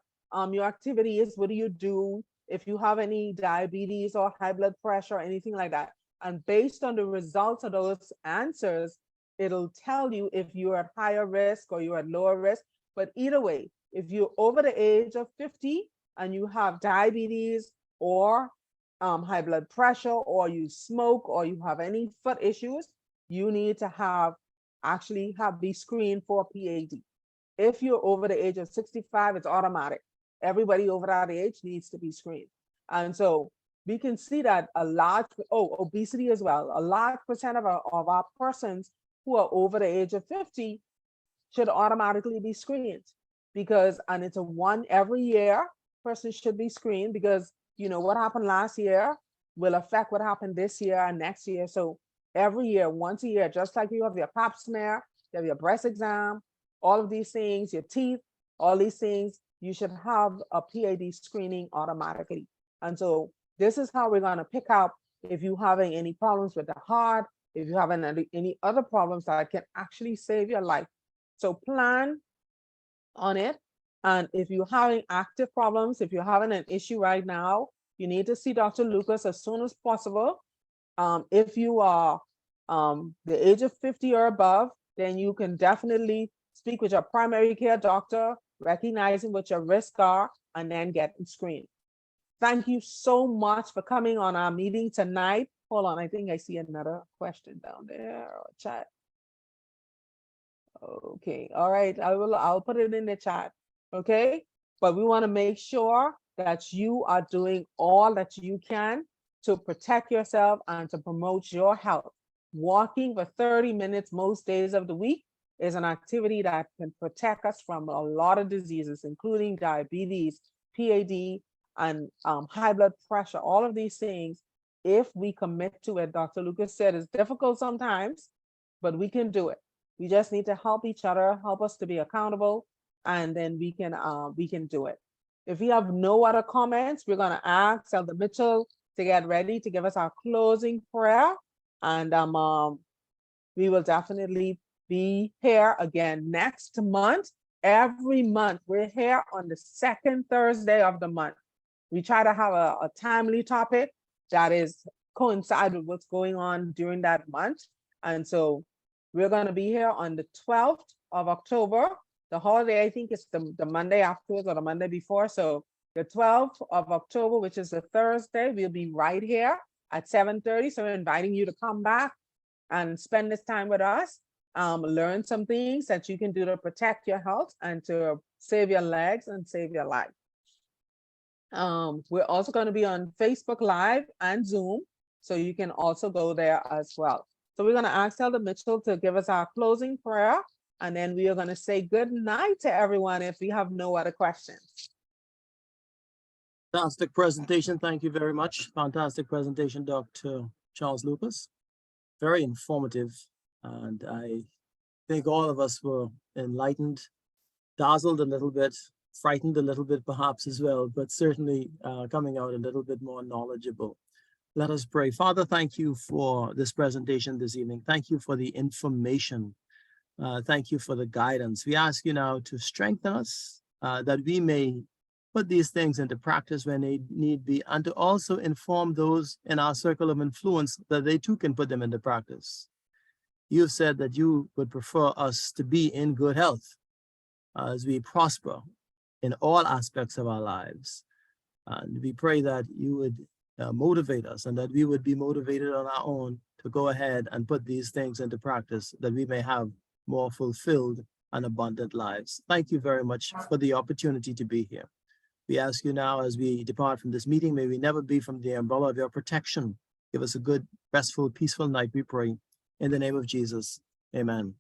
your activities, what do you do, if you have any diabetes or high blood pressure or anything like that. And based on the results of those answers, it'll tell you if you're at higher risk or you're at lower risk. But either way, if you're over the age of 50 and you have diabetes or high blood pressure, or you smoke, or you have any foot issues, you need to be screened for PAD. If you're over the age of 65, it's automatic. everybody over that age needs to be screened. And so we can see that a large, obesity as well, a large percent of our persons who are over the age of 50 should automatically be screened because, and it's a one every year person should be screened because, you know, what happened last year will affect what happened this year and next year. So every year, once a year, just like you have your pap smear, you have your breast exam, all of these things, your teeth, all these things, you should have a PAD screening automatically. And so this is how we're going to pick up if you're having any problems with the heart, if you're having any other problems that can actually save your life. So plan on it. And if you're having active problems, if you're having an issue right now, you need to see Dr. Lucas as soon as possible. If you are the age of 50 or above, then you can definitely speak with your primary care doctor, recognizing what your risks are, and then getting screened. Thank you so much for coming on our meeting tonight. Hold on, I think I see another question down there or chat. Okay, all right, I'll put it in the chat, okay? But we want to make sure that you are doing all that you can to protect yourself and to promote your health. Walking for 30 minutes most days of the week is an activity that can protect us from a lot of diseases, including diabetes, PAD, and high blood pressure, all of these things. If we commit to it, Dr. Lucas said it's difficult sometimes, but we can do it. We just need to help each other, help us to be accountable, and then we can do it. If we have no other comments, we're going to ask Elder Mitchell to get ready to give us our closing prayer. And we will definitely be here again next month. Every month, we're here on the second Thursday of the month. We try to have a timely topic that is coincide with what's going on during that month. And so we're going to be here on the 12th of October. The holiday, I think, is the Monday afterwards or the Monday before. So the 12th of October, which is a Thursday, we'll be right here at 7:30. So we're inviting you to come back and spend this time with us. Learn some things that you can do to protect your health and to save your legs and save your life. We're also going to be on Facebook Live and Zoom, so you can also go there as well. So we're going to ask Elder Mitchell to give us our closing prayer, and then we are going to say good night to everyone if we have no other questions. Fantastic presentation. Thank you very much. Fantastic presentation, Dr. Charles Lucas. Very informative. And I think all of us were enlightened, dazzled a little bit, frightened a little bit perhaps as well, but certainly coming out a little bit more knowledgeable. Let us pray. Father, thank you for this presentation this evening. Thank you for the information. Thank you for the guidance. We ask you now to strengthen us, that we may put these things into practice when they need be, and to also inform those in our circle of influence that they too can put them into practice. You've said that you would prefer us to be in good health as we prosper in all aspects of our lives. And we pray that you would motivate us and that we would be motivated on our own to go ahead and put these things into practice, that we may have more fulfilled and abundant lives. Thank you very much for the opportunity to be here. We ask you now, as we depart from this meeting, may we never be from the umbrella of your protection. Give us a good, restful, peaceful night, we pray. In the name of Jesus, amen.